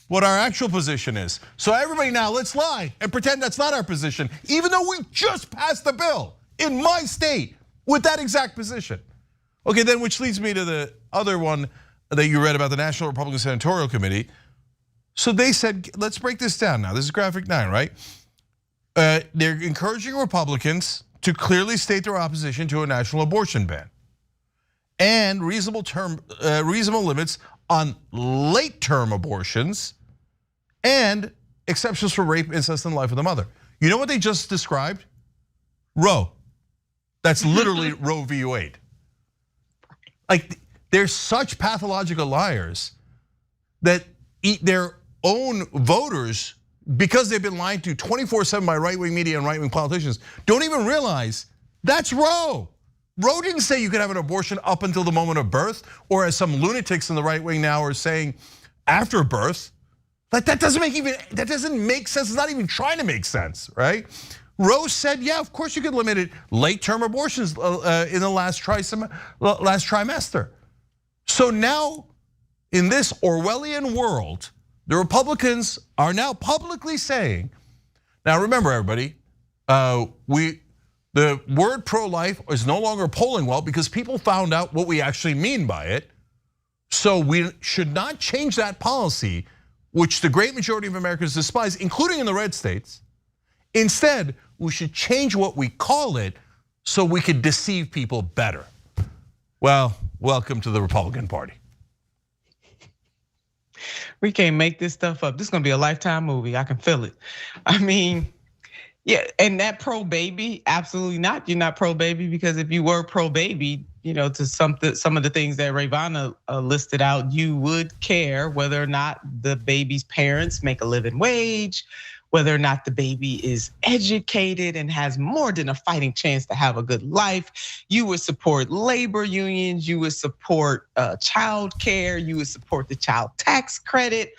what our actual position is. So everybody now, let's lie and pretend that's not our position, even though we just passed the bill in my state with that exact position. Okay, then which leads me to the other one that you read about the National Republican Senatorial Committee. So they said, let's break this down now. This is graphic 9, right? They're encouraging Republicans to clearly state their opposition to a national abortion ban and reasonable limits on late-term abortions and exceptions for rape, incest, and life of the mother. You know what they just described? Roe. That's literally Roe v. Wade. Like, they're such pathological liars that their own voters, because they've been lied to 24/7 by right-wing media and right-wing politicians, don't even realize that's Roe. Roe didn't say you could have an abortion up until the moment of birth, or as some lunatics in the right wing now are saying, after birth. Like that doesn't make sense. It's not even trying to make sense, right? Roe said, yeah, of course you could limit it late-term abortions in the last trimester. So now, in this Orwellian world, the Republicans are now publicly saying, now remember everybody, the word pro-life is no longer polling well because people found out what we actually mean by it. So we should not change that policy, which the great majority of Americans despise, including in the red states. Instead, we should change what we call it so we could deceive people better. Well, welcome to the Republican Party. We can't make this stuff up. This is gonna be a Lifetime movie. I can feel it. I mean, yeah, and that pro-baby, absolutely not. You're not pro-baby, because if you were pro-baby, to some of the things that Ravana listed out, you would care whether or not the baby's parents make a living wage, whether or not the baby is educated and has more than a fighting chance to have a good life. You would support labor unions, you would support child care, you would support the child tax credit,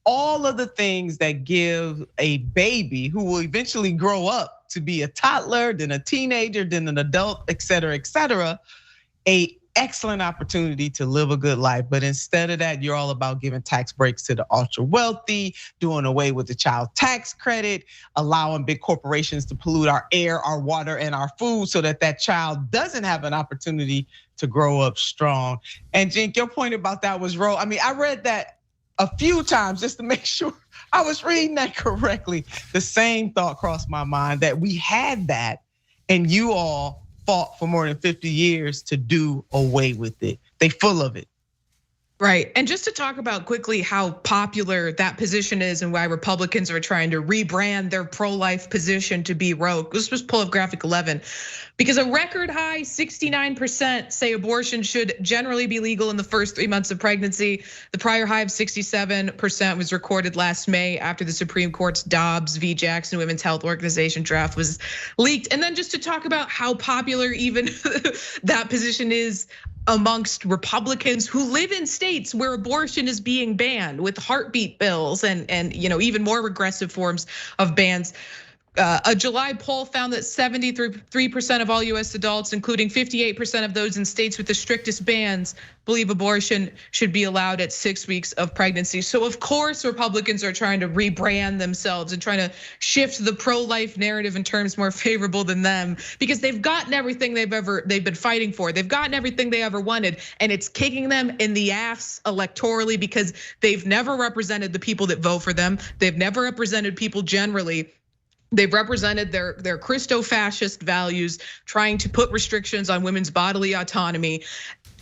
all of the things that give a baby who will eventually grow up to be a toddler, then a teenager, then an adult, et cetera, a excellent opportunity to live a good life. But instead of that, you're all about giving tax breaks to the ultra wealthy, doing away with the child tax credit, allowing big corporations to pollute our air, our water, and our food so that that child doesn't have an opportunity to grow up strong. And Jink, your point about that was wrong. I mean, I read that a few times just to make sure I was reading that correctly. The same thought crossed my mind that we had that, and you all fought for more than 50 years to do away with it. They full of it. Right, and just to talk about quickly how popular that position is and why Republicans are trying to rebrand their pro-life position to be rogue. Let's just pull up graphic 11. Because a record high 69% say abortion should generally be legal in the first 3 months of pregnancy. The prior high of 67% was recorded last May after the Supreme Court's Dobbs v. Jackson Women's Health Organization draft was leaked. And then just to talk about how popular even that position is amongst Republicans who live in states where abortion is being banned with heartbeat bills and even more regressive forms of bans. A July poll found that 73% of all US adults, including 58% of those in states with the strictest bans, believe abortion should be allowed at 6 weeks of pregnancy. So of course, Republicans are trying to rebrand themselves and trying to shift the pro-life narrative in terms more favorable than them, because they've gotten everything they've been fighting for. They've gotten everything they ever wanted, and it's kicking them in the ass electorally because they've never represented the people that vote for them. They've never represented people generally. They've represented their Christo-fascist values, trying to put restrictions on women's bodily autonomy.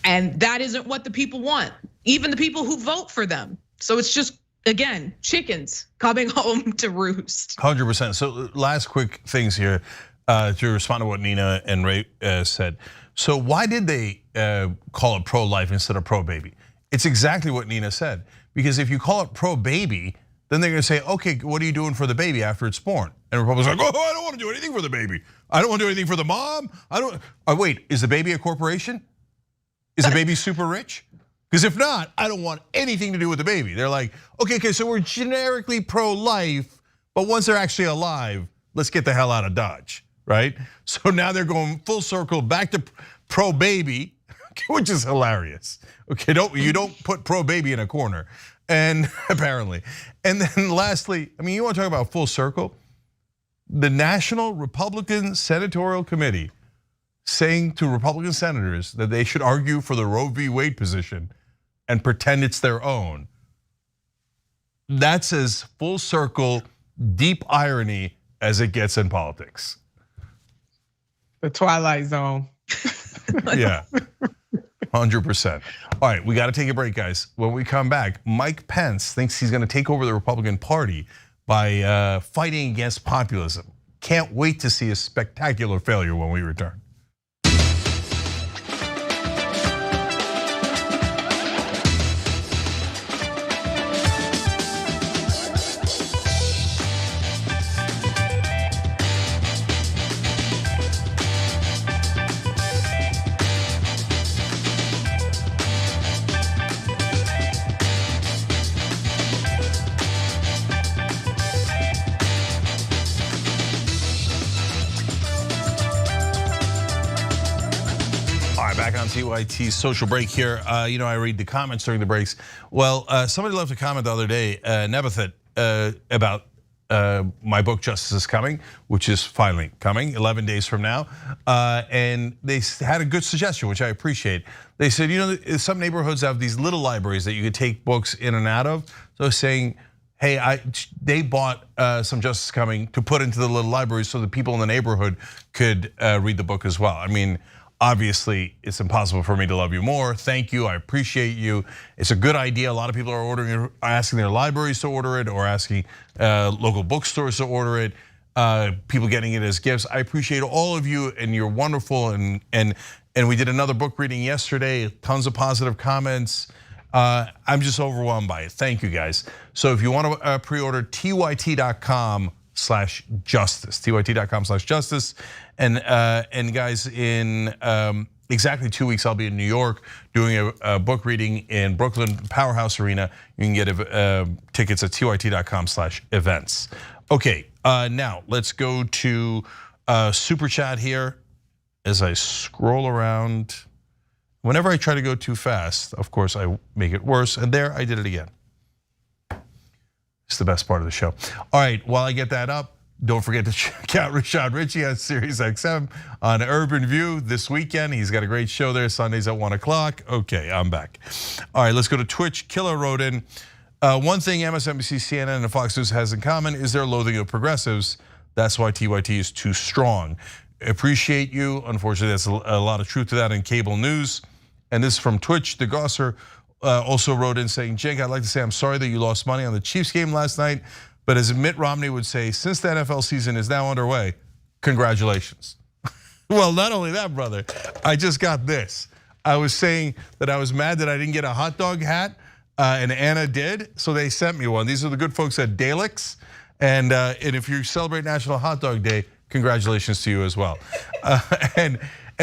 And that isn't what the people want, even the people who vote for them. So it's just, again, chickens coming home to roost. 100%. So last quick things here to respond to what Nina and Ray said. So why did they call it pro-life instead of pro-baby? It's exactly what Nina said. Because if you call it pro-baby, then they're gonna say, okay, what are you doing for the baby after it's born? And Republicans are like, oh, I don't want to do anything for the baby. I don't want to do anything for the mom. Wait, is the baby a corporation? Is the baby super rich? Because if not, I don't want anything to do with the baby. They're like, okay, so we're generically pro-life, but once they're actually alive, let's get the hell out of Dodge, right? So now they're going full circle back to pro-baby, which is hilarious. Okay, you don't put pro-baby in a corner. And apparently, and then lastly, I mean, you want to talk about full circle? The National Republican Senatorial Committee saying to Republican senators that they should argue for the Roe v. Wade position and pretend it's their own. That's as full circle, deep irony as it gets in politics. The Twilight Zone. Yeah. 100%. All right, we got to take a break, guys. When we come back, Mike Pence thinks he's going to take over the Republican Party by fighting against populism. Can't wait to see a spectacular failure when we return. Back on TYT's social break here. I read the comments during the breaks. Well, somebody left a comment the other day, Nebathet, about my book Justice is Coming, which is finally coming 11 days from now. And they had a good suggestion, which I appreciate. They said, some neighborhoods have these little libraries that you could take books in and out of. So saying, hey, they bought some Justice Coming to put into the little libraries so that people in the neighborhood could read the book as well. I mean, obviously, it's impossible for me to love you more. Thank you, I appreciate you. It's a good idea. A lot of people are ordering it, asking their libraries to order it, or asking local bookstores to order it. People getting it as gifts. I appreciate all of you, and you're wonderful. And we did another book reading yesterday. Tons of positive comments. I'm just overwhelmed by it. Thank you, guys. So if you want to pre-order, tyt.com/justice, tyt.com/justice. And guys, in exactly 2 weeks, I'll be in New York doing a book reading in Brooklyn Powerhouse Arena. You can get tickets at tyt.com/events. Okay, now let's go to Super Chat here as I scroll around Whenever I try to go too fast, of course, I make it worse. And there, I did it again. It's the best part of the show. All right, while I get that up, don't forget to check out Rashad Ritchie on Sirius XM on Urban View this weekend. He's got a great show there, Sundays at 1 o'clock. Okay, I'm back. All right, let's go to Twitch. Killer wrote in, one thing MSNBC, CNN, and Fox News has in common is their loathing of progressives. That's why TYT is too strong. Appreciate you. Unfortunately, there's a lot of truth to that in cable news. And this is from Twitch. DeGosser also wrote in saying, Jake, I'd like to say I'm sorry that you lost money on the Chiefs game last night. But as Mitt Romney would say, since the NFL season is now underway, congratulations. Well, not only that, brother, I just got this. I was saying that I was mad that I didn't get a hot dog hat, and Anna did, so they sent me one. These are the good folks at Daleks, and if you celebrate National Hot Dog Day, congratulations to you as well. And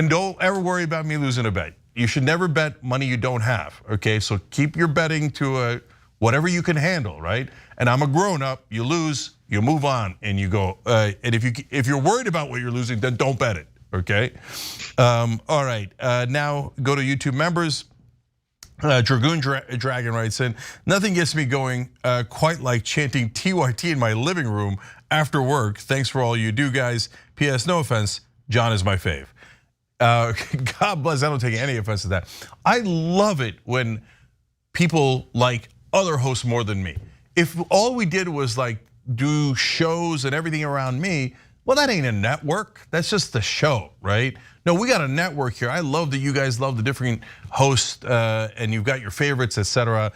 don't ever worry about me losing a bet. You should never bet money you don't have, okay? So keep your betting to whatever you can handle, right? And I'm a grown up, you lose, you move on, and you go. And if you're worried about what you're losing, then don't bet it, okay? All right, now go to YouTube members. Dragoon Dragon writes in, nothing gets me going quite like chanting TYT in my living room after work. Thanks for all you do, guys. P.S. No offense, John is my fave. God bless, I don't take any offense to that. I love it when people like other hosts more than me. If all we did was like do shows and everything around me, well, that ain't a network. That's just the show, right? No, we got a network here. I love that you guys love the different hosts and you've got your favorites, etc.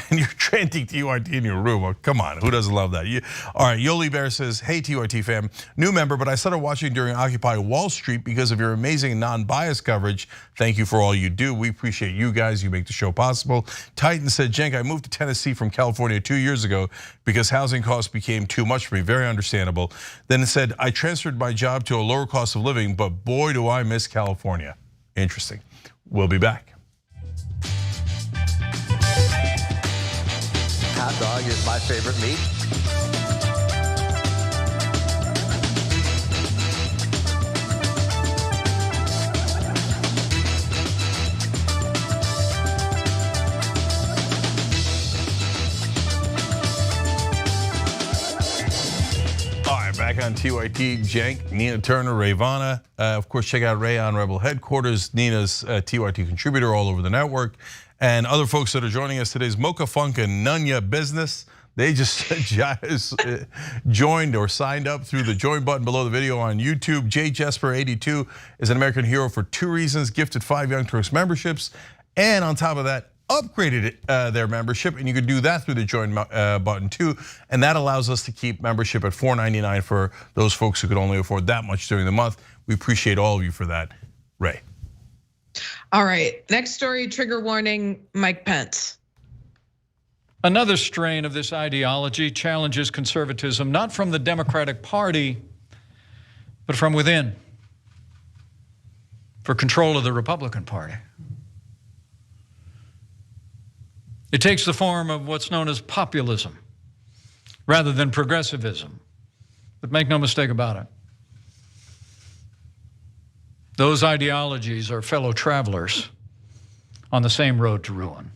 And you're chanting TYT in your room. Oh, come on, who doesn't love that? All right, Yoli Bear says, hey TYT fam, new member, but I started watching during Occupy Wall Street because of your amazing non-biased coverage. Thank you for all you do. We appreciate you guys, you make the show possible. Titan said, Cenk, I moved to Tennessee from California 2 years ago because housing costs became too much for me, very understandable. Then it said, I transferred my job to a lower cost of living, but boy, do I miss California. Interesting, we'll be back. Hot dog is my favorite meat. All right, back on TYT, Cenk, Nina Turner, Ray Vana. Of course, check out Ray on Rebel Headquarters, Nina's TYT contributor all over the network. And other folks that are joining us today is Mocha Funk and Nunya Business. They just joined or signed up through the join button below the video on YouTube. Jay Jesper 82 is an American hero for 2 reasons, gifted 5 Young Turks memberships, and on top of that, upgraded their membership, and you could do that through the join button too, and that allows us to keep membership at $4.99 for those folks who could only afford that much during the month. We appreciate all of you for that. Ray. All right, next story, trigger warning, Mike Pence. Another strain of this ideology challenges conservatism, not from the Democratic Party, but from within, for control of the Republican Party. It takes the form of what's known as populism, rather than progressivism. But make no mistake about it. Those ideologies are fellow travelers on the same road to ruin.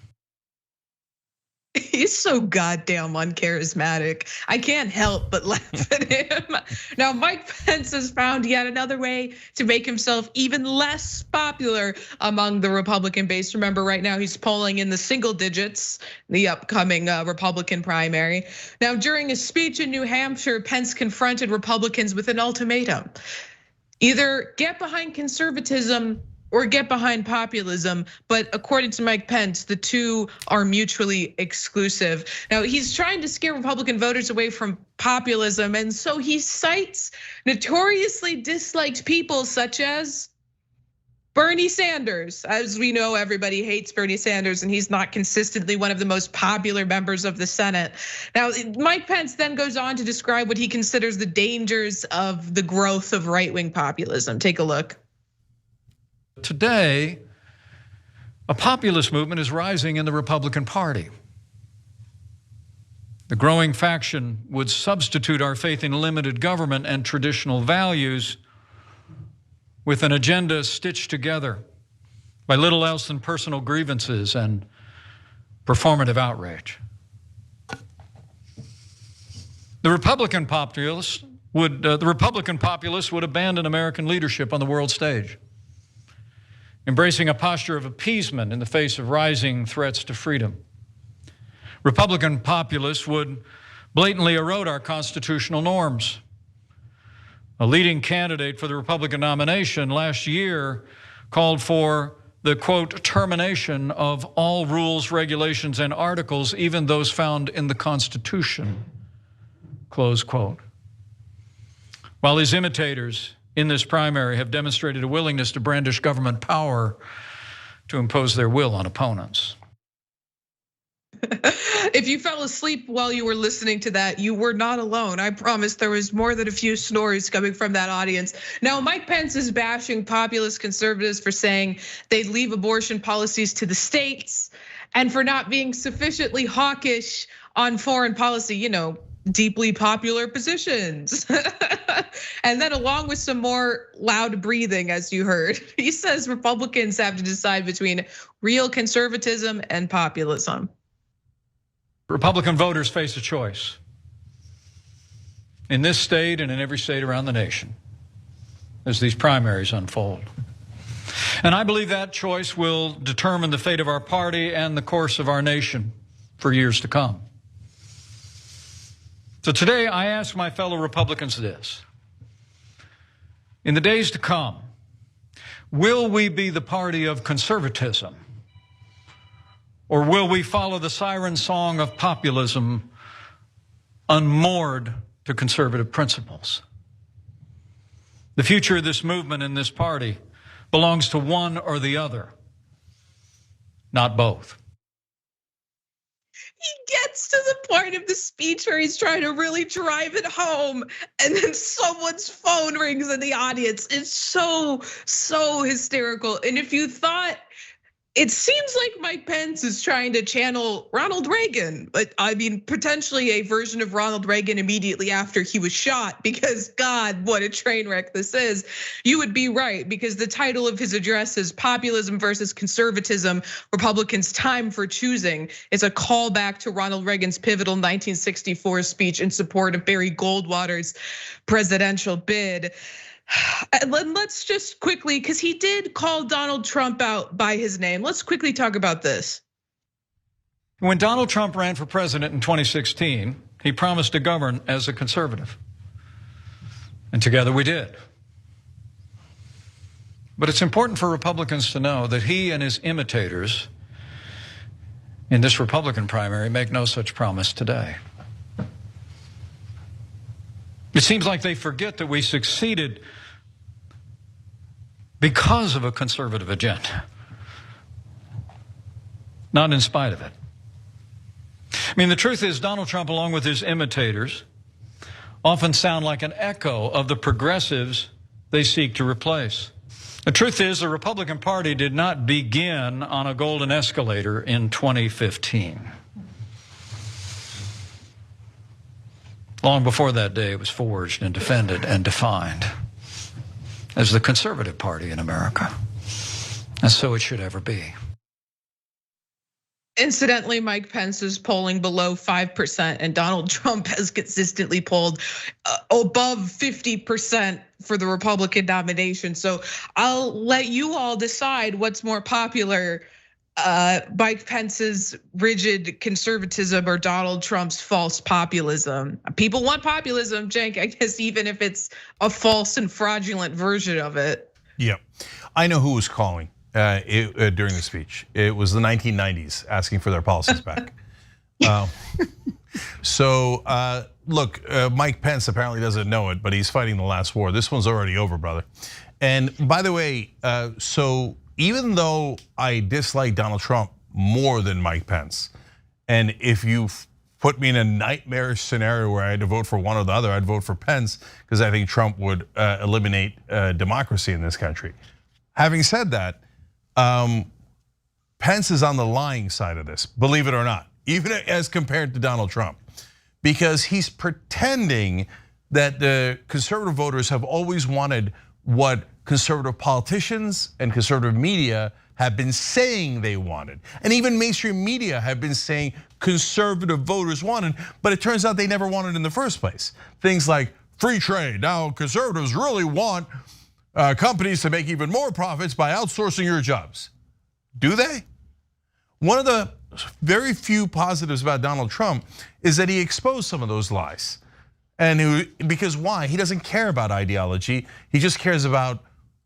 He's so goddamn uncharismatic. I can't help but laugh at him. Now, Mike Pence has found yet another way to make himself even less popular among the Republican base. Remember, right now he's polling in the single digits, the upcoming Republican primary. Now, during a speech in New Hampshire, Pence confronted Republicans with an ultimatum. Either get behind conservatism or get behind populism, but according to Mike Pence, the two are mutually exclusive. Now, he's trying to scare Republican voters away from populism, and so he cites notoriously disliked people such as Bernie Sanders. As we know, everybody hates Bernie Sanders, and he's not consistently one of the most popular members of the Senate. Now, Mike Pence then goes on to describe what he considers the dangers of the growth of right-wing populism. Take a look. Today, a populist movement is rising in the Republican Party. The growing faction would substitute our faith in limited government and traditional values with an agenda stitched together by little else than personal grievances and performative outrage. The Republican populists would abandon American leadership on the world stage, embracing a posture of appeasement in the face of rising threats to freedom. Republican populists would blatantly erode our constitutional norms. A leading candidate for the Republican nomination last year called for the, quote, termination of all rules, regulations, and articles, even those found in the Constitution, close quote. While his imitators in this primary have demonstrated a willingness to brandish government power to impose their will on opponents. If you fell asleep while you were listening to that, you were not alone. I promise there was more than a few snores coming from that audience. Now, Mike Pence is bashing populist conservatives for saying they'd leave abortion policies to the states and for not being sufficiently hawkish on foreign policy, you know, deeply popular positions. And then along with some more loud breathing, as you heard, he says Republicans have to decide between real conservatism and populism. Republican voters face a choice in this state and in every state around the nation as these primaries unfold. And I believe that choice will determine the fate of our party and the course of our nation for years to come. So today I ask my fellow Republicans this: in the days to come, will we be the party of conservatism? Or will we follow the siren song of populism, unmoored to conservative principles? The future of this movement and this party belongs to one or the other, not both. He gets to the point of the speech where he's trying to really drive it home, and then someone's phone rings in the audience. It's so hysterical. And if you thought, it seems like Mike Pence is trying to channel Ronald Reagan, but I mean, potentially a version of Ronald Reagan immediately after he was shot, because God, what a train wreck this is. You would be right, because the title of his address is Populism versus Conservatism, Republicans' Time for Choosing. It's a callback to Ronald Reagan's pivotal 1964 speech in support of Barry Goldwater's presidential bid. Let's just quickly, because he did call Donald Trump out by his name. Let's quickly talk about this. When Donald Trump ran for president in 2016, he promised to govern as a conservative. And together we did. But it's important for Republicans to know that he and his imitators in this Republican primary make no such promise today. It seems like they forget that we succeeded because of a conservative agenda, not in spite of it. I mean, the truth is Donald Trump, along with his imitators, often sound like an echo of the progressives they seek to replace. The truth is the Republican Party did not begin on a golden escalator in 2015. Long before that day, it was forged and defended and defined as the conservative party in America. And so it should ever be. Incidentally, Mike Pence is polling below 5%, and Donald Trump has consistently polled above 50% for the Republican nomination. So I'll let you all decide what's more popular, Mike Pence's rigid conservatism or Donald Trump's false populism. People want populism, Cenk, I guess, even if it's a false and fraudulent version of it. Yeah, I know who was calling during the speech. It was the 1990s asking for their policies back. Look, Mike Pence apparently doesn't know it, but he's fighting the last war. This one's already over, brother. And by the way, so even though I dislike Donald Trump more than Mike Pence, and if you put me in a nightmarish scenario where I had to vote for one or the other, I'd vote for Pence because I think Trump would eliminate democracy in this country. Having said that, Pence is on the lying side of this, believe it or not, even as compared to Donald Trump, because he's pretending that the conservative voters have always wanted what conservative politicians and conservative media have been saying they wanted. And even mainstream media have been saying conservative voters wanted, but it turns out they never wanted in the first place. Things like free trade. Now conservatives really want companies to make even more profits by outsourcing your jobs. Do they? One of the very few positives about Donald Trump is that he exposed some of those lies. And because why? He doesn't care about ideology. He just cares about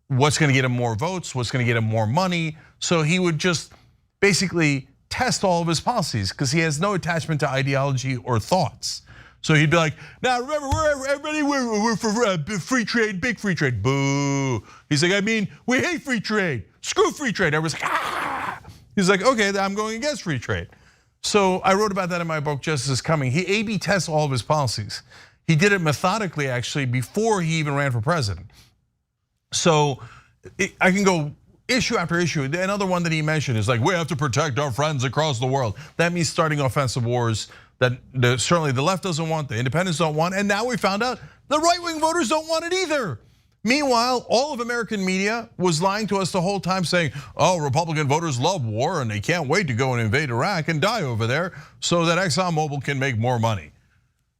what's gonna get him more votes, what's gonna get him more money. So he would just basically test all of his policies because he has no attachment to ideology or thoughts. So he'd be like, now remember, we're for free trade, big free trade. Boo. He's like, I mean, we hate free trade. Screw free trade. Everyone's like, ah. He's like, okay, I'm going against free trade. So I wrote about that in my book, Justice is Coming. He A/B tests all of his policies. He did it methodically, actually, before he even ran for president. So I can go issue after issue. Another one that he mentioned is like, we have to protect our friends across the world. That means starting offensive wars that certainly the left doesn't want, the independents don't want, and now we found out the right-wing voters don't want it either. Meanwhile, all of American media was lying to us the whole time saying, oh, Republican voters love war and they can't wait to go and invade Iraq and die over there so that ExxonMobil can make more money.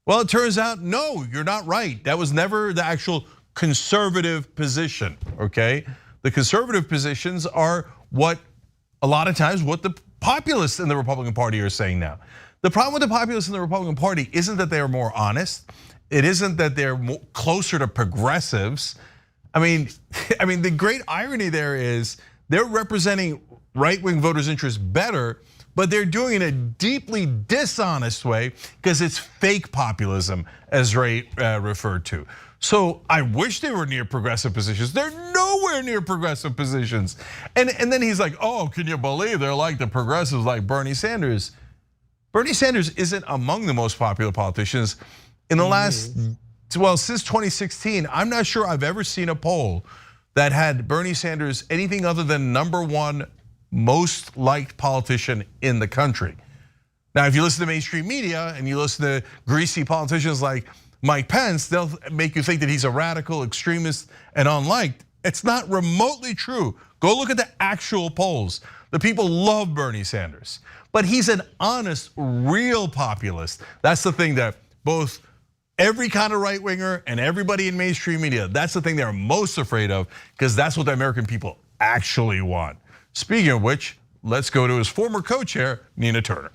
Well, it turns out, no, you're not right. That was never the actual conservative position, okay? The conservative positions are what, a lot of times, what the populists in the Republican Party are saying now. The problem with the populists in the Republican Party isn't that they are more honest. It isn't that they're closer to progressives. I mean, the great irony there is they're representing right-wing voters' interests better, but they're doing it in a deeply dishonest way because it's fake populism, as Ray referred to. So I wish they were near progressive positions. They're nowhere near progressive positions. And then he's like, oh, can you believe they're like the progressives like Bernie Sanders? Bernie Sanders isn't among the most popular politicians. In the last, well, since 2016, I'm not sure I've ever seen a poll that had Bernie Sanders anything other than #1 most liked politician in the country. Now, if you listen to mainstream media and you listen to greasy politicians like Mike Pence, they'll make you think that he's a radical extremist and unliked. It's not remotely true. Go look at the actual polls. The people love Bernie Sanders, but he's an honest, real populist. That's the thing that both every kind of right winger and everybody in mainstream media, that's the thing they're most afraid of because that's what the American people actually want. Speaking of which, let's go to his former co-chair, Nina Turner.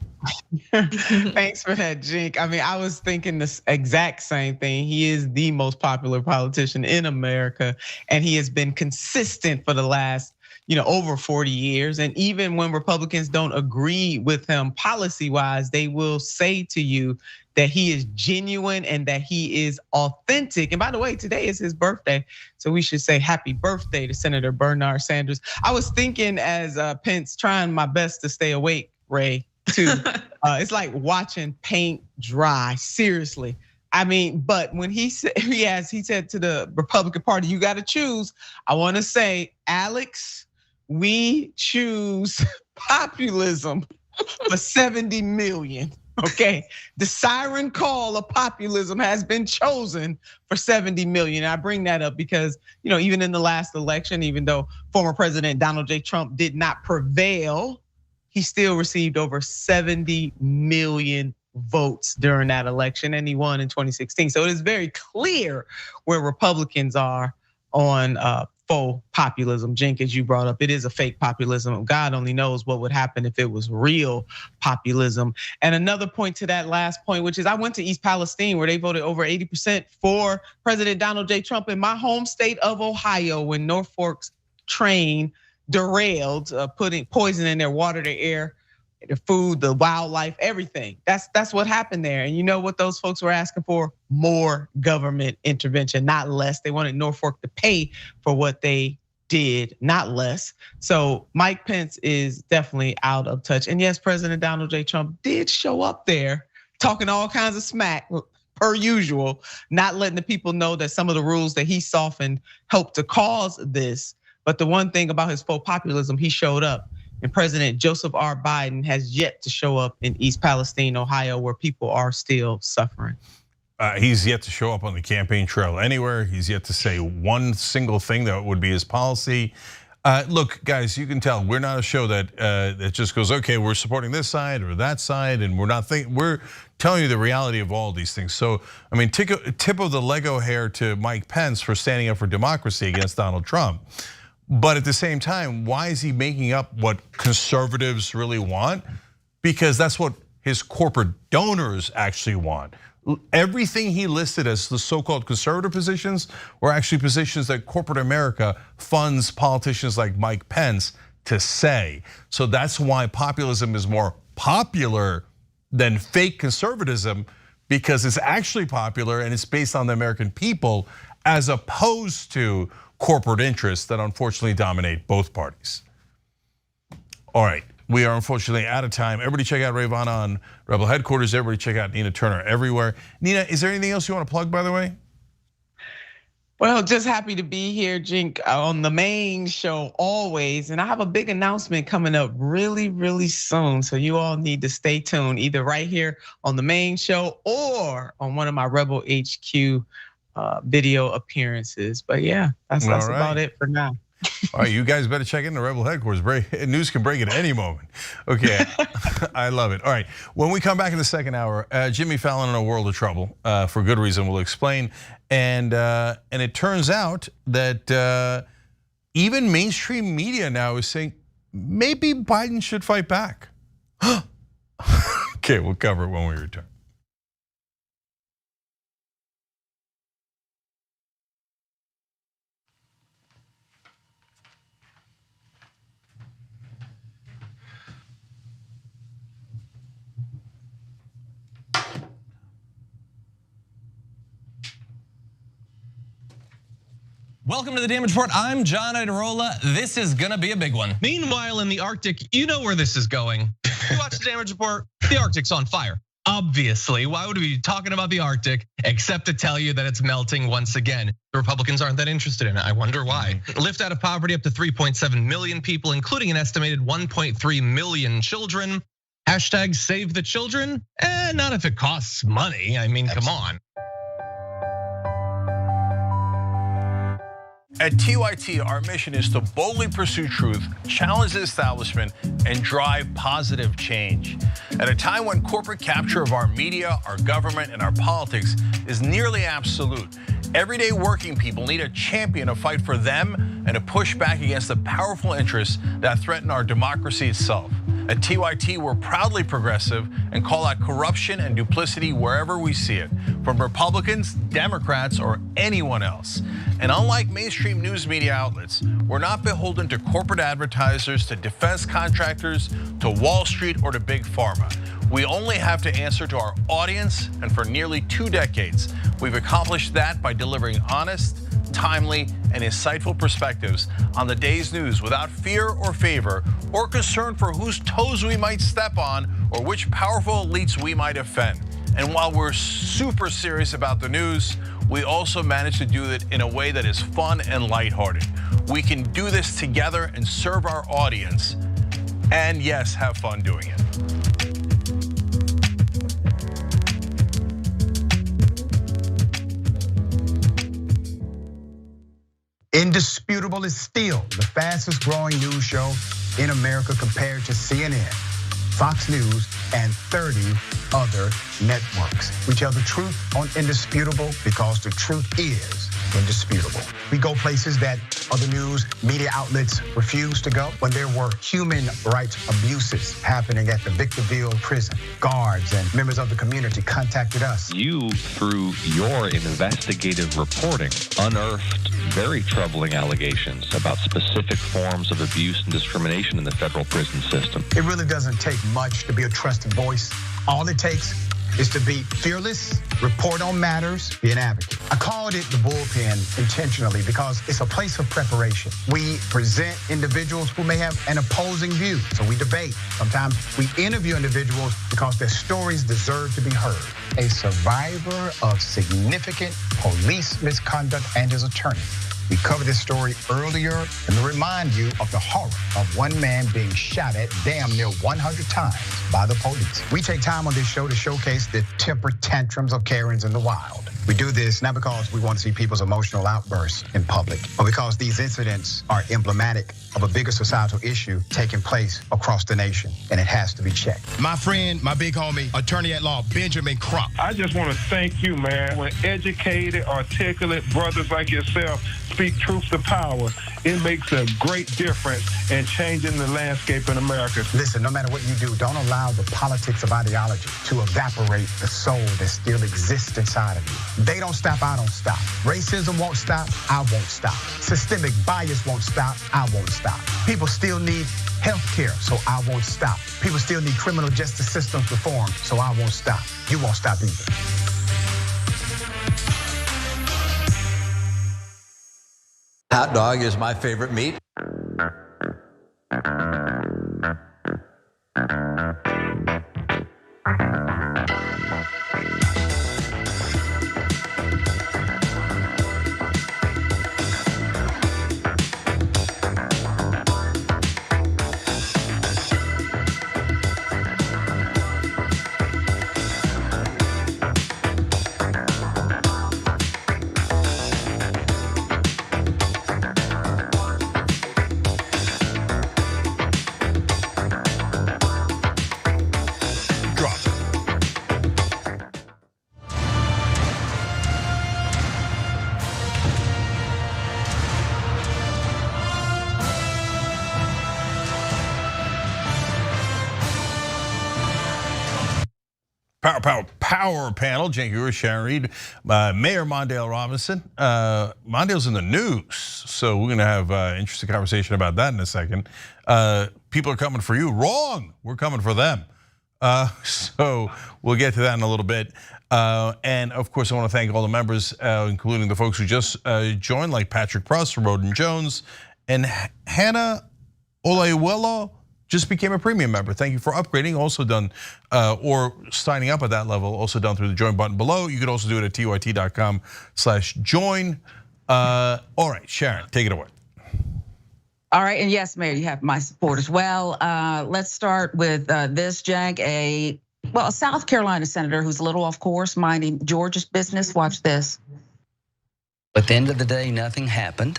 Thanks for that, Jink. I mean, I was thinking the exact same thing. He is the most popular politician in America, and he has been consistent for the last, over 40 years. And even when Republicans don't agree with him policy-wise, they will say to you that he is genuine and that he is authentic. And by the way, today is his birthday, so we should say happy birthday to Senator Bernard Sanders. I was thinking as Pence, trying my best to stay awake, Ray, too. It's like watching paint dry, seriously. I mean, but when he said to the Republican Party, you got to choose. I want to say, Alex, we choose populism for 70 million. Okay, the siren call of populism has been chosen for 70 million. I bring that up because, even in the last election, even though former President Donald J. Trump did not prevail, he still received over 70 million votes during that election, and he won in 2016. So it is very clear where Republicans are on faux populism. Jink, as you brought up, it is a fake populism. God only knows what would happen if it was real populism. And another point to that last point, which is I went to East Palestine where they voted over 80% for President Donald J. Trump in my home state of Ohio when Norfolk's train derailed, putting poison in their water, their air, the food, the wildlife, everything. That's what happened there. And you know what those folks were asking for? More government intervention, not less. They wanted Norfolk to pay for what they did, not less. So Mike Pence is definitely out of touch. And yes, President Donald J. Trump did show up there talking all kinds of smack per usual, not letting the people know that some of the rules that he softened helped to cause this. But the one thing about his faux populism, he showed up. And President Joseph R. Biden has yet to show up in East Palestine, Ohio, where people are still suffering. He's yet to show up on the campaign trail anywhere. He's yet to say one single thing that would be his policy. Look, guys, you can tell we're not a show that just goes, okay, we're supporting this side or that side, and we're telling you the reality of all these things. So, I mean, tip of the Lego hair to Mike Pence for standing up for democracy against Donald Trump. But at the same time, why is he making up what conservatives really want? Because that's what his corporate donors actually want. Everything he listed as the so-called conservative positions were actually positions that corporate America funds politicians like Mike Pence to say. So that's why populism is more popular than fake conservatism, because it's actually popular and it's based on the American people as opposed to corporate interests that unfortunately dominate both parties. All right. We are unfortunately out of time. Everybody check out Rayvon on Rebel Headquarters. Everybody check out Nina Turner everywhere. Nina, is there anything else you want to plug, by the way? Well, just happy to be here, Jink, on the main show always. And I have a big announcement coming up really, really soon. So you all need to stay tuned, either right here on the main show or on one of my Rebel HQ video appearances. But yeah, that's about it for now. All right, you guys better check in the Rebel Headquarters. News can break at any moment. Okay, I love it. All right, when we come back in the second hour, Jimmy Fallon in a world of trouble for good reason. We'll explain. And it turns out that even mainstream media now is saying maybe Biden should fight back. Okay, we'll cover it when we return. Welcome to the Damage Report. I'm John Idarola. This is gonna be a big one. Meanwhile, in the Arctic, you know where this is going. You watch the Damage Report, the Arctic's on fire. Obviously, why would we be talking about the Arctic except to tell you that it's melting once again? The Republicans aren't that interested in it. I wonder why. Lift out of poverty up to 3.7 million people, including an estimated 1.3 million children. Hashtag save the children? Not if it costs money. I mean, come on. At TYT, our mission is to boldly pursue truth, challenge the establishment, and drive positive change. At a time when corporate capture of our media, our government, and our politics is nearly absolute, everyday working people need a champion to fight for them and to push back against the powerful interests that threaten our democracy itself. At TYT, we're proudly progressive and call out corruption and duplicity wherever we see it, from Republicans, Democrats, or anyone else. And unlike mainstream news media outlets, we're not beholden to corporate advertisers, to defense contractors, to Wall Street, or to big pharma. We only have to answer to our audience, and for nearly 2 decades, we've accomplished that by delivering honest, timely, and insightful perspectives on the day's news without fear or favor or concern for whose toes we might step on or which powerful elites we might offend. And while we're super serious about the news, we also manage to do it in a way that is fun and lighthearted. We can do this together and serve our audience, and yes, have fun doing it. Indisputable is still the fastest growing news show in America compared to CNN, Fox News, and 30 other networks. We tell the truth on Indisputable because the truth is indisputable. We go places that other news media outlets refuse to go. When there were human rights abuses happening at the Victorville prison, guards and members of the community contacted us. You, through your investigative reporting, unearthed very troubling allegations about specific forms of abuse and discrimination in the federal prison system. It really doesn't take much to be a trusted voice. All it takes is to be fearless, report on matters, be an advocate. I called it the bullpen intentionally because it's a place of preparation. We present individuals who may have an opposing view, so we debate. Sometimes we interview individuals because their stories deserve to be heard. A survivor of significant police misconduct and his attorney. We covered this story earlier and to remind you of the horror of one man being shot at damn near 100 times by the police. We take time on this show to showcase the temper tantrums of Karens in the wild. We do this not because we want to see people's emotional outbursts in public, but because these incidents are emblematic of a bigger societal issue taking place across the nation, and it has to be checked. My friend, my big homie, attorney at law, Benjamin Crump. I just want to thank you, man. When educated, articulate brothers like yourself speak truth to power, it makes a great difference in changing the landscape in America. Listen, no matter what you do, don't allow the politics of ideology to evaporate the soul that still exists inside of you. They don't stop, I don't stop. Racism won't stop, I won't stop. Systemic bias won't stop, I won't stop. People still need health care, so I won't stop. People still need criminal justice systems reform, so I won't stop. You won't stop either. Hot dog is my favorite meat. Power panel. Cenk Uygur, Sharon Reed, Mayor Mondale Robinson. Mondale's in the news, so we're gonna have an interesting conversation about that in a second. People are coming for you. Wrong. We're coming for them. So we'll get to that in a little bit. And of course, I want to thank all the members, including the folks who just joined, like Patrick Pruss, Roden Jones, and Hannah Olaiwelo. Just became a premium member. Thank you for upgrading. Also done, or signing up at that level, also done through the join button below. You could also do it at tyt.com/join. All right, Sharon, take it away. All right, and yes, Mayor, you have my support as well. Let's start with this, Cenk, a South Carolina senator who's a little off course, minding Georgia's business. Watch this. At the end of the day, nothing happened.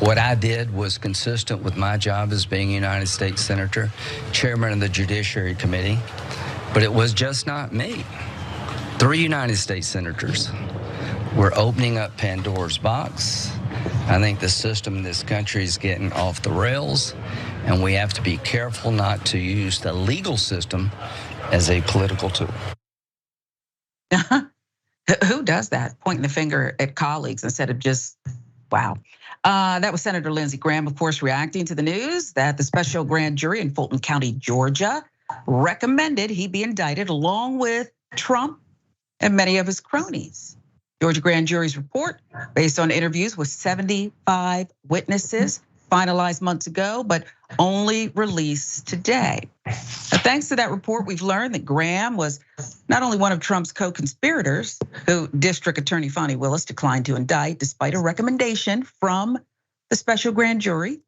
What I did was consistent with my job as being a United States Senator, chairman of the Judiciary Committee, but it was just not me. 3 United States Senators were opening up Pandora's box. I think the system in this country is getting off the rails, and we have to be careful not to use the legal system as a political tool. Who does that? Pointing the finger at colleagues instead of just, wow. That was Senator Lindsey Graham, of course, reacting to the news that the special grand jury in Fulton County, Georgia, recommended he be indicted along with Trump and many of his cronies. Georgia grand jury's report, based on interviews with 75 witnesses, finalized months ago, but only released today. Now, thanks to that report, we've learned that Graham was not only one of Trump's co-conspirators, who District Attorney Fani Willis declined to indict despite a recommendation from the special grand jury.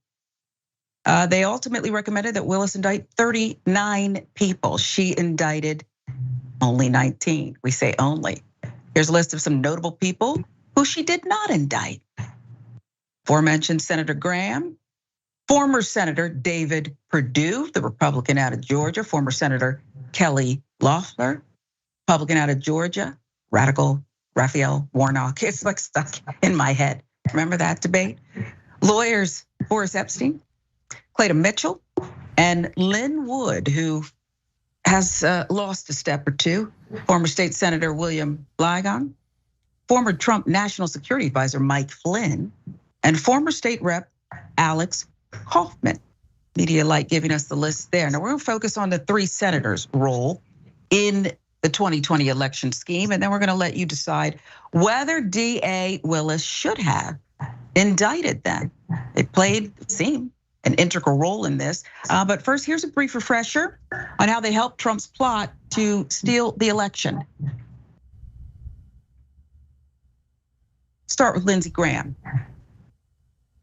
They ultimately recommended that Willis indict 39 people. She indicted only 19. We say only. Here's a list of some notable people who she did not indict. Aforementioned Senator Graham, former Senator David Perdue, the Republican out of Georgia, former Senator Kelly Loeffler, Republican out of Georgia, radical Raphael Warnock. It's like stuck in my head. Remember that debate? Lawyers Boris Epstein, Clayton Mitchell, and Lynn Wood, who has lost a step or two. Former State Senator William Ligon, former Trump National Security Advisor Mike Flynn, and former State Rep Alex Kaufman. Media Light giving us the list there. Now we're gonna focus on the 3 senators' role in the 2020 election scheme, and then we're gonna let you decide whether DA Willis should have indicted them. They played, it seemed, an integral role in this. But first, here's a brief refresher on how they helped Trump's plot to steal the election. Start with Lindsey Graham.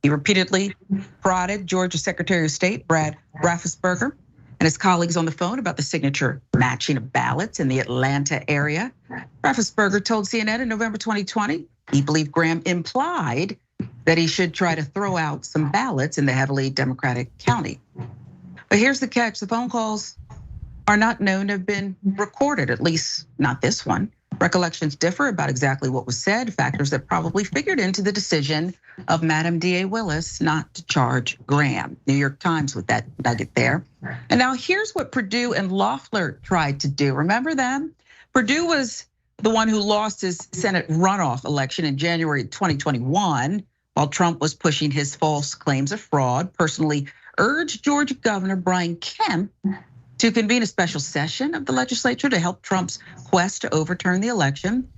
He repeatedly prodded Georgia Secretary of State Brad Raffensperger and his colleagues on the phone about the signature matching of ballots in the Atlanta area. Raffensperger told CNN in November 2020 he believed Graham implied that he should try to throw out some ballots in the heavily Democratic county. But here's the catch: the phone calls are not known to have been recorded, at least not this one. Recollections differ about exactly what was said, factors that probably figured into the decision of Madam DA Willis not to charge Graham. New York Times with that nugget there. And now here's what Perdue and Loeffler tried to do. Remember them? Perdue was the one who lost his Senate runoff election in January 2021, while Trump was pushing his false claims of fraud, personally urged Georgia Governor Brian Kemp to convene a special session of the legislature to help Trump's quest to overturn the election.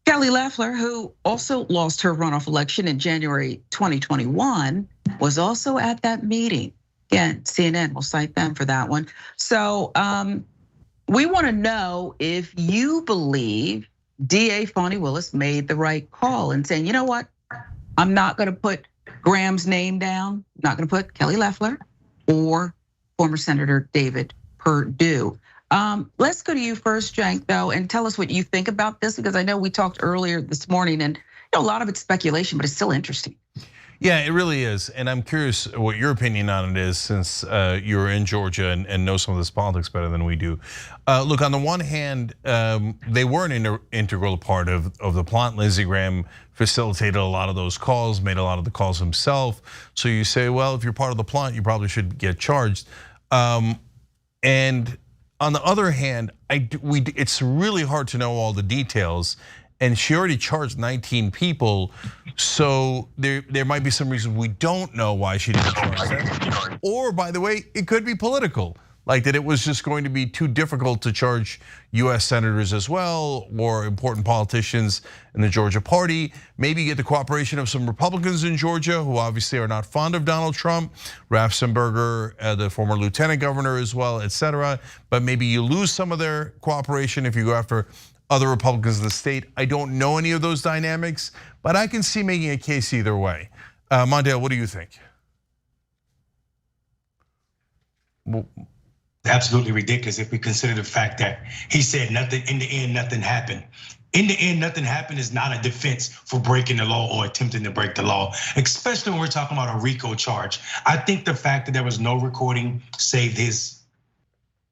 Kelly Loeffler, who also lost her runoff election in January 2021, was also at that meeting. Again, CNN will cite them for that one. So we want to know if you believe DA Fani Willis made the right call in saying, you know what, I'm not going to put Graham's name down, not going to put Kelly Loeffler or former Senator David Perdue. Let's go to you first, Cenk, though, and tell us what you think about this, because I know we talked earlier this morning, and a lot of it's speculation, but it's still interesting. Yeah, it really is, and I'm curious what your opinion on it is, since you're in Georgia and know some of this politics better than we do. Look, on the one hand, they were an integral part of the plot. Lindsey Graham facilitated a lot of those calls, made a lot of the calls himself. So you say, well, if you're part of the plot, you probably should get charged. And on the other hand, it's really hard to know all the details. And she already charged 19 people, so there might be some reason we don't know why she didn't charge them. Or, by the way, it could be political, like that it was just going to be too difficult to charge US senators as well, or important politicians in the Georgia party. Maybe get the cooperation of some Republicans in Georgia who obviously are not fond of Donald Trump, Raffensperger, the former lieutenant governor as well, etc. But maybe you lose some of their cooperation if you go after other Republicans in the state. I don't know any of those dynamics, but I can see making a case either way. Mondale, what do you think? Absolutely ridiculous if we consider the fact that he said nothing, in the end, nothing happened. In the end, nothing happened is not a defense for breaking the law or attempting to break the law, especially when we're talking about a RICO charge. I think the fact that there was no recording saved his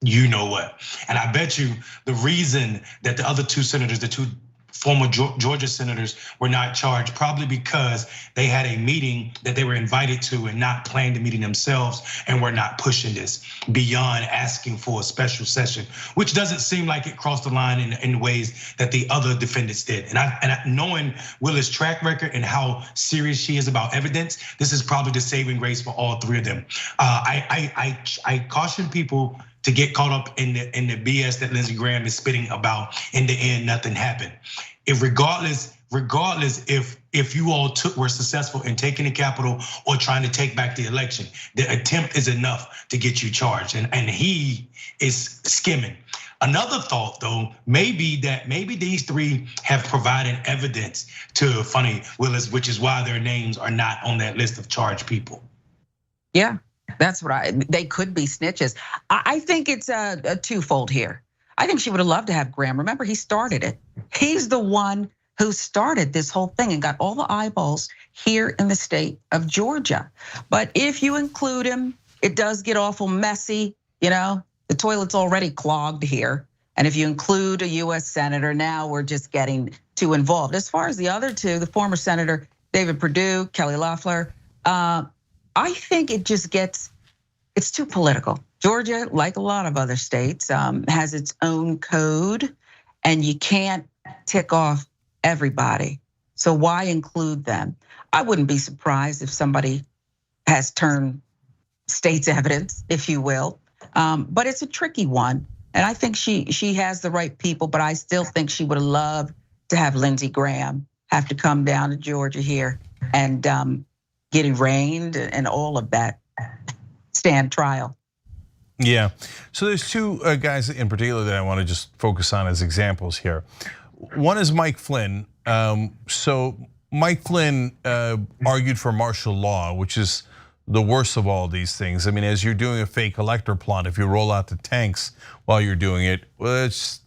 you know what. And I bet you the reason that the other two senators, the two former Georgia senators, were not charged, probably because they had a meeting that they were invited to and not planned the meeting themselves, and were not pushing this beyond asking for a special session, which doesn't seem like it crossed the line in ways that the other defendants did. And knowing Willis' track record and how serious she is about evidence, this is probably the saving grace for all three of them. I caution people to get caught up in the BS that Lindsey Graham is spitting about. In the end, nothing happened. Regardless if you all were successful in taking the Capitol or trying to take back the election, the attempt is enough to get you charged, and he is skimming. Another thought, though, maybe these three have provided evidence to Fani Willis, which is why their names are not on that list of charged people. Yeah. That's what they could be snitches. I think it's a twofold here. I think she would have loved to have Graham. Remember, he started it. He's the one who started this whole thing and got all the eyeballs here in the state of Georgia. But if you include him, it does get awful messy. The toilet's already clogged here. And if you include a US senator, now we're just getting too involved. As far as the other two, the former Senator David Perdue, Kelly Loeffler, I think it just it's too political. Georgia, like a lot of other states, has its own code, and you can't tick off everybody. So why include them? I wouldn't be surprised if somebody has turned state's evidence, if you will. But it's a tricky one. And I think she has the right people, but I still think she would have loved to have Lindsey Graham have to come down to Georgia here and get arraigned and all of that, stand trial. Yeah, so there's two guys in particular that I want to just focus on as examples here. One is Mike Flynn. So Mike Flynn argued for martial law, which is the worst of all these things. I mean, as you're doing a fake elector plot, if you roll out the tanks while you're doing it, well, it's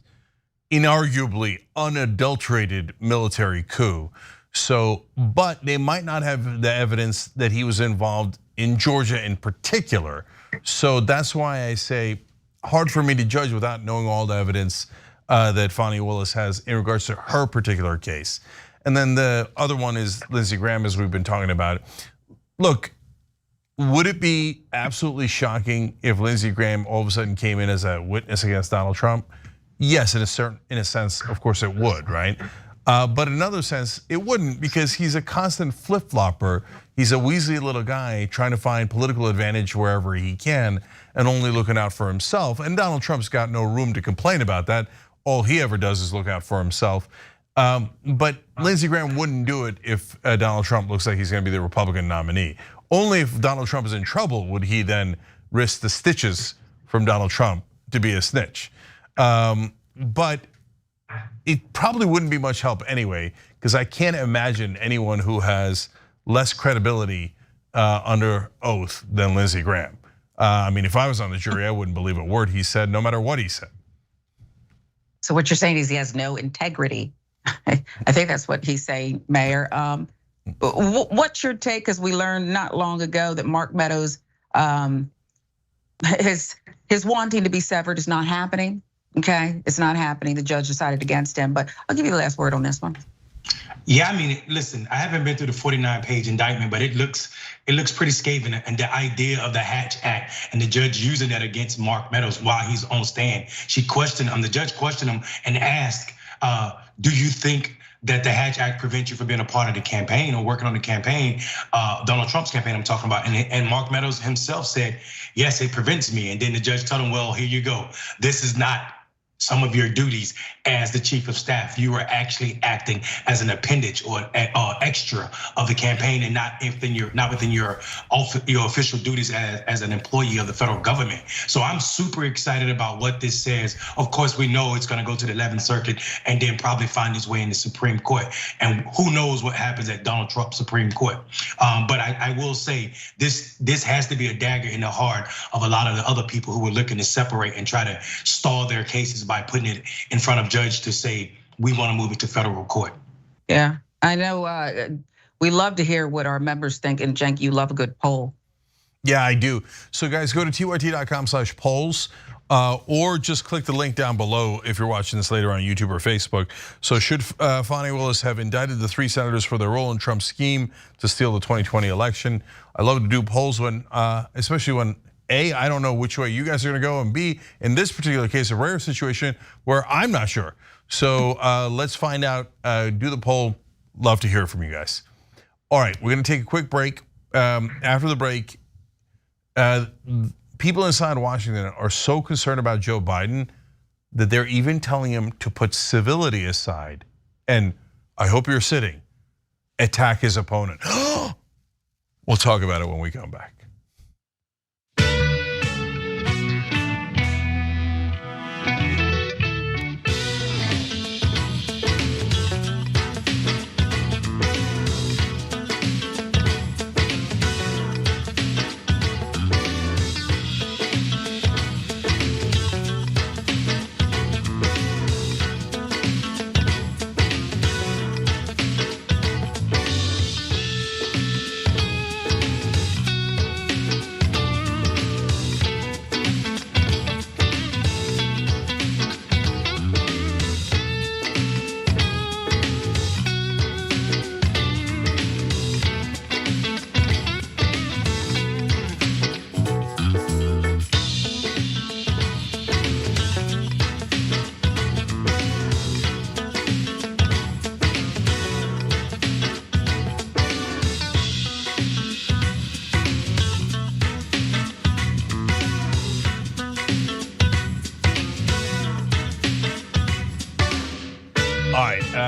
inarguably unadulterated military coup. So, but they might not have the evidence that he was involved in Georgia in particular. So that's why I say hard for me to judge without knowing all the evidence that Fani Willis has in regards to her particular case. And then the other one is Lindsey Graham, as we've been talking about. Look, would it be absolutely shocking if Lindsey Graham all of a sudden came in as a witness against Donald Trump? Yes, in a sense, of course it would, right? But in another sense, it wouldn't, because he's a constant flip-flopper. He's a weaselly little guy trying to find political advantage wherever he can and only looking out for himself. And Donald Trump's got no room to complain about that. All he ever does is look out for himself. But Lindsey Graham wouldn't do it if Donald Trump looks like he's gonna be the Republican nominee. Only if Donald Trump is in trouble would he then risk the stitches from Donald Trump to be a snitch. But it probably wouldn't be much help anyway, because I can't imagine anyone who has less credibility under oath than Lindsey Graham. I mean, if I was on the jury, I wouldn't believe a word he said, no matter what he said. So what you're saying is he has no integrity. I think that's what he's saying, Mayor. What's your take? Because we learned not long ago that Mark Meadows, his wanting to be severed is not happening. Okay, it's not happening. The judge decided against him, but I'll give you the last word on this one. Yeah, I mean, listen, I haven't been through the 49-page indictment, but it looks pretty scathing. And the idea of the Hatch Act and the judge using that against Mark Meadows while he's on stand, the judge questioned him and asked, do you think that the Hatch Act prevents you from being a part of the campaign or working on the campaign, Donald Trump's campaign I'm talking about. And Mark Meadows himself said, yes, it prevents me. And then the judge told him, well, here you go. This is not some of your duties as the chief of staff. You are actually acting as an appendage or extra of the campaign, and not within your official duties as an employee of the federal government. So I'm super excited about what this says. Of course, we know it's going to go to the 11th Circuit and then probably find its way in the Supreme Court. And who knows what happens at Donald Trump's Supreme Court. But I will say this has to be a dagger in the heart of a lot of the other people who are looking to separate and try to stall their cases by putting it in front of judge to say, we want to move it to federal court. Yeah, I know we love to hear what our members think, and Cenk, you love a good poll. Yeah, I do. So guys, go to tyt.com/polls or just click the link down below if you're watching this later on YouTube or Facebook. So should Fani Willis have indicted the 3 senators for their role in Trump's scheme to steal the 2020 election? I love to do polls when, especially when A, I don't know which way you guys are gonna go, and B, in this particular case, a rare situation where I'm not sure. So let's find out, do the poll. Love to hear from you guys. All right, we're gonna take a quick break. After the break, people inside Washington are so concerned about Joe Biden that they're even telling him to put civility aside. And I hope you're sitting, attack his opponent. We'll talk about it when we come back.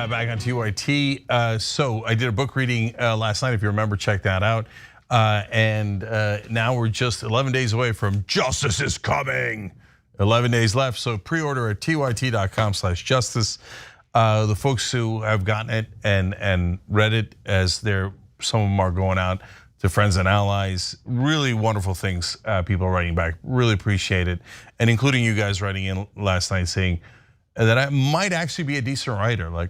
Back on TYT. So I did a book reading last night, if you remember, check that out. And now we're just 11 days away from Justice is Coming. 11 days left, so pre-order at tyt.com/justice. The folks who have gotten it and read it, as some of them are going out to friends and allies. Really wonderful things people are writing back. Really appreciate it, and including you guys writing in last night saying that I might actually be a decent writer. Like,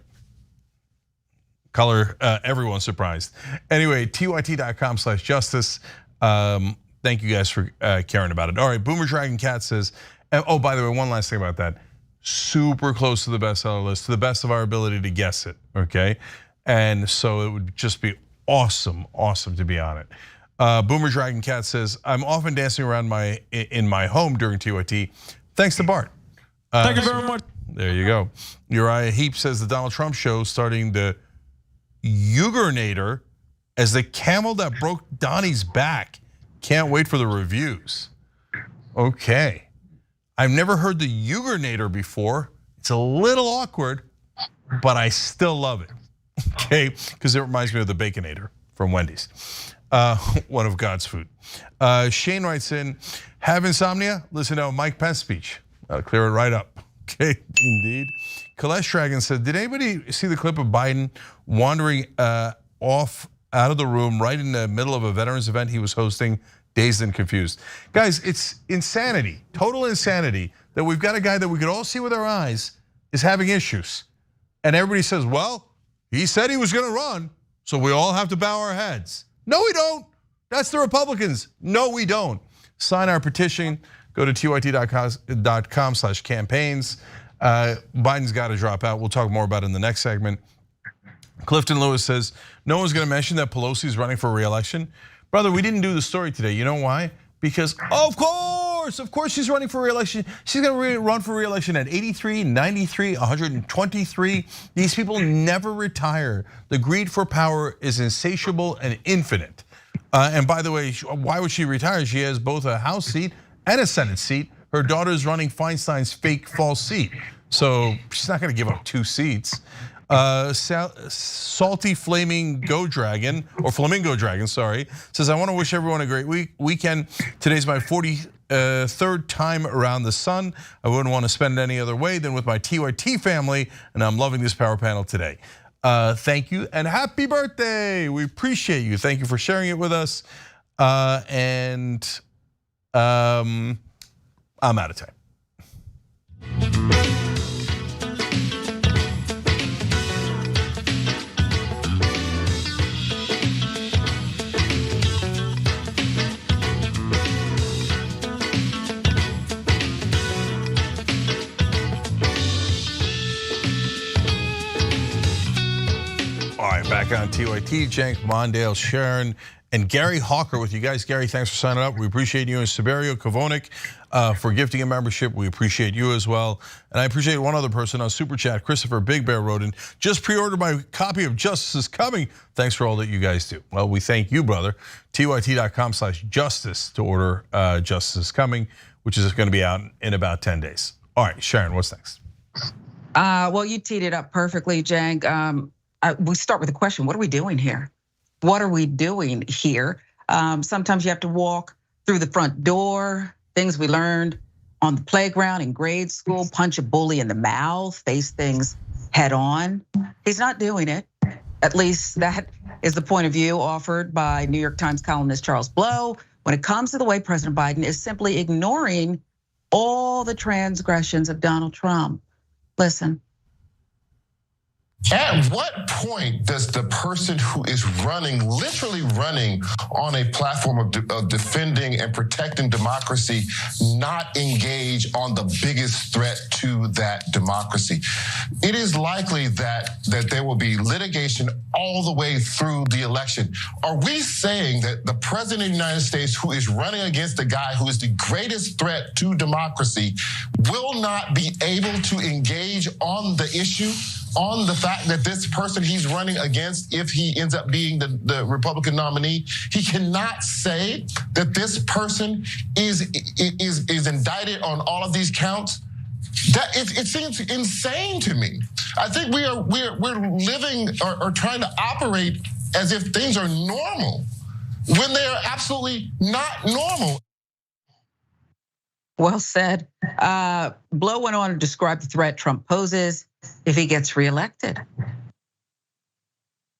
color everyone surprised. Anyway, tyt.com/justice. Thank you guys for caring about it. All right, Boomer Dragon Cat says, oh, by the way, one last thing about that. Super close to the bestseller list, to the best of our ability to guess it, okay? And so it would just be awesome to be on it. Boomer Dragon Cat says, I'm often dancing around in my home during TYT, thanks to Bart. Thank you very much. There you go. Uriah Heap says the Donald Trump show starting the Ugernator as the camel that broke Donnie's back. Can't wait for the reviews. Okay. I've never heard the Ugernator before. It's a little awkward, but I still love it. Okay, because it reminds me of the Baconator from Wendy's. One of God's food. Shane writes in, have insomnia? Listen to a Mike Pence speech. Clear it right up. Okay, indeed. Kalesh Dragon said, did anybody see the clip of Biden wandering off out of the room right in the middle of a veterans event he was hosting, dazed and confused? Guys, it's insanity, total insanity, that we've got a guy that we could all see with our eyes is having issues. And everybody says, well, he said he was gonna run, so we all have to bow our heads. No, we don't. That's the Republicans. No, we don't. Sign our petition, go to tyt.com/campaigns. Biden's got to drop out. We'll talk more about it in the next segment. Clifton Lewis says, no one's gonna mention that Pelosi's running for re-election. Brother, we didn't do the story today. You know why? Because of course she's running for re-election. She's gonna run for re-election at 83, 93, 123. These people never retire. The greed for power is insatiable and infinite. And by the way, why would she retire? She has both a House seat and a Senate seat. Her daughter's running Feinstein's fake false seat. So she's not gonna give up 2 seats. Salty Flaming Go Dragon, or Flamingo Dragon, sorry, says, I want to wish everyone a great weekend. Today's my 43rd time around the sun. I wouldn't want to spend it any other way than with my TYT family, and I'm loving this power panel today. Thank you, and happy birthday. We appreciate you. Thank you for sharing it with us. I'm out of time. Back on TYT, Cenk, Mondale, Sharon, and Gary Hawker with you guys. Gary, thanks for signing up. We appreciate you, and Siberio Kavonik for gifting a membership. We appreciate you as well. And I appreciate one other person on Super Chat. Christopher Big Bear wrote in, just pre-ordered my copy of Justice is Coming. Thanks for all that you guys do. Well, we thank you, brother. tyt.com/justice to order Justice is Coming, which is going to be out in about 10 days. All right, Sharon, what's next? Well, you teed it up perfectly, Cenk. We start with a question. What are we doing here? What are we doing here? Sometimes you have to walk through the front door. Things we learned on the playground in grade school, punch a bully in the mouth, face things head on. He's not doing it. At least that is the point of view offered by New York Times columnist Charles Blow when it comes to the way President Biden is simply ignoring all the transgressions of Donald Trump. Listen. At what point does the person who is running, literally running on a platform of defending and protecting democracy, not engage on the biggest threat to that democracy? It is likely that there will be litigation all the way through the election. Are we saying that the president of the United States, who is running against the guy who is the greatest threat to democracy, will not be able to engage on the issue? On the fact that this person he's running against, if he ends up being the Republican nominee, he cannot say that this person is indicted on all of these counts. That it seems insane to me. I think we're living or trying to operate as if things are normal when they are absolutely not normal. Well said. Blow went on to describe the threat Trump poses if he gets reelected.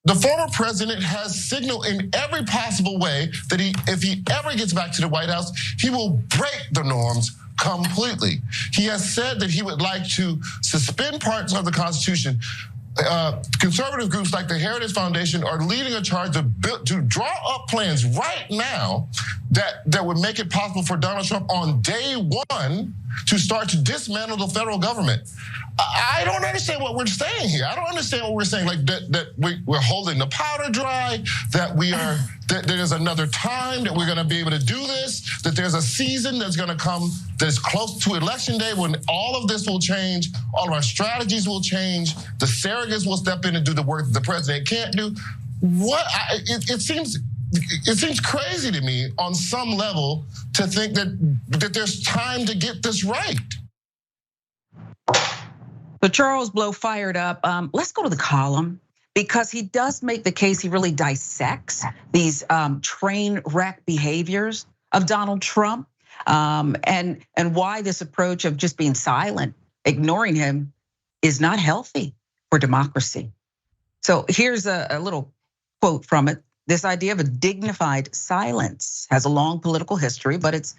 The former president has signaled in every possible way that if he ever gets back to the White House, he will break the norms completely. He has said that he would like to suspend parts of the Constitution. Conservative groups like the Heritage Foundation are leading a charge to draw up plans right now that would make it possible for Donald Trump on day one to start to dismantle the federal government. I don't understand what we're saying here. I don't understand what we're saying, like that we're holding the powder dry, that there's another time that we're gonna be able to do this, that there's a season that's gonna come that's close to Election Day when all of this will change, all of our strategies will change, the surrogates will step in and do the work that the president can't do. It seems crazy to me on some level to think that there's time to get this right. So Charles Blow fired up. Let's go to the column because he does make the case. He really dissects these train wreck behaviors of Donald Trump and why this approach of just being silent, ignoring him, is not healthy for democracy. So here's a little quote from it. This idea of a dignified silence has a long political history, but its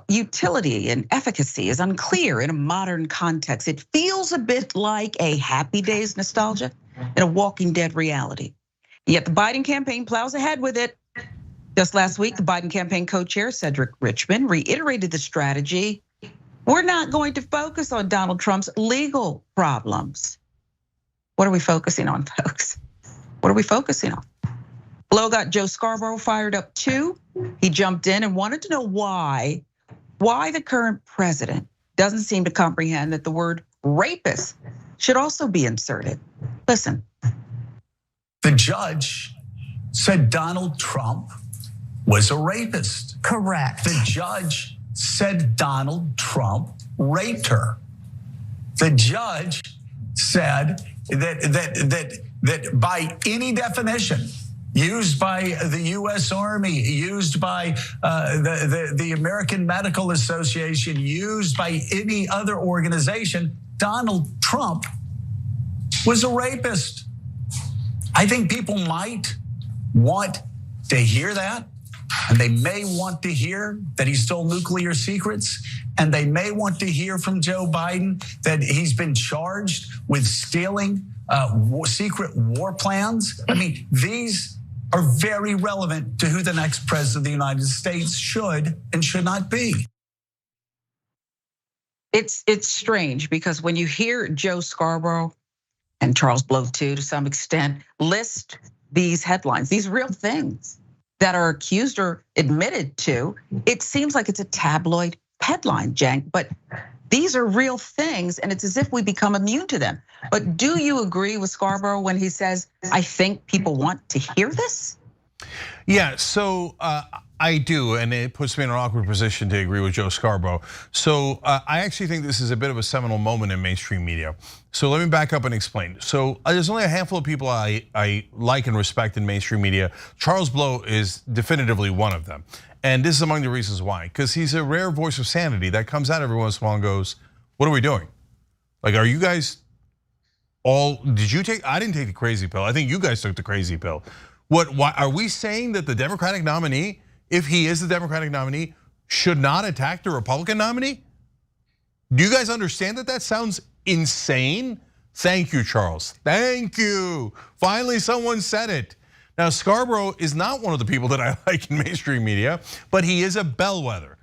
utility and efficacy is unclear in a modern context. It feels a bit like a Happy Days nostalgia and a Walking Dead reality. Yet the Biden campaign plows ahead with it. Just last week, the Biden campaign co-chair Cedric Richmond reiterated the strategy. We're not going to focus on Donald Trump's legal problems. What are we focusing on, folks? What are we focusing on? Blow got Joe Scarborough fired up too. He jumped in and wanted to know why the current president doesn't seem to comprehend that the word rapist should also be inserted. Listen. The judge said Donald Trump was a rapist. Correct. The judge said Donald Trump raped her. The judge said that by any definition, used by the US Army, used by the American Medical Association, used by any other organization, Donald Trump was a rapist. I think people might want to hear that, and they may want to hear that he stole nuclear secrets, and they may want to hear from Joe Biden that he's been charged with stealing secret war plans. I mean, these are very relevant to who the next president of the United States should and should not be. It's strange because when you hear Joe Scarborough and Charles Blow too, to some extent, list these headlines, these real things that are accused or admitted to, it seems like it's a tabloid headline, Cenk, but these are real things and it's as if we become immune to them. But do you agree with Scarborough when he says, I think people want to hear this? Yeah, so I do, and it puts me in an awkward position to agree with Joe Scarborough. So I actually think this is a bit of a seminal moment in mainstream media. So let me back up and explain. So there's only a handful of people I like and respect in mainstream media. Charles Blow is definitively one of them. And this is among the reasons why, because he's a rare voice of sanity that comes out every once in a while and goes, what are we doing? Like, are you guys I didn't take the crazy pill. I think you guys took the crazy pill. Why are we saying that the Democratic nominee, if he is the Democratic nominee, should not attack the Republican nominee? Do you guys understand that that sounds insane? Thank you, Charles. Thank you. Finally, someone said it. Now, Scarborough is not one of the people that I like in mainstream media, but he is a bellwether.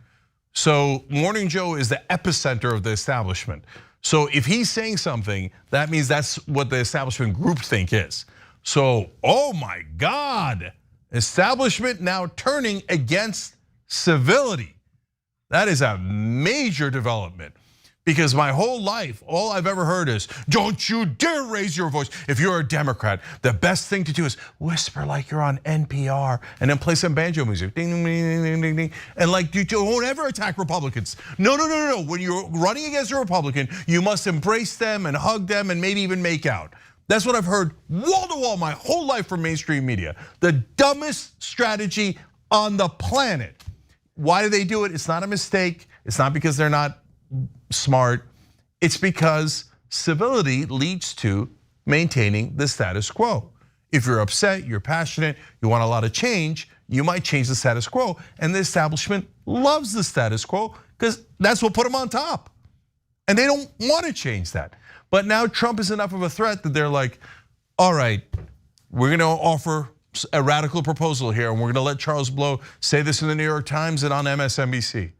So Morning Joe is the epicenter of the establishment. So if he's saying something, that means that's what the establishment groupthink is. So, oh my God, establishment now turning against civility. That is a major development. Because my whole life, all I've ever heard is, don't you dare raise your voice. If you're a Democrat, the best thing to do is whisper like you're on NPR and then play some banjo music. Ding, ding, ding, ding, ding, ding. And like, you won't ever attack Republicans. No. When you're running against a Republican, you must embrace them and hug them and maybe even make out. That's what I've heard wall to wall my whole life from mainstream media. The dumbest strategy on the planet. Why do they do it? It's not a mistake. It's not because they're not smart. It's because civility leads to maintaining the status quo. If you're upset, you're passionate, you want a lot of change, you might change the status quo. And the establishment loves the status quo because that's what put them on top. And they don't want to change that. But now Trump is enough of a threat that they're like, all right, we're gonna offer a radical proposal here, and we're gonna let Charles Blow say this in the New York Times and on MSNBC.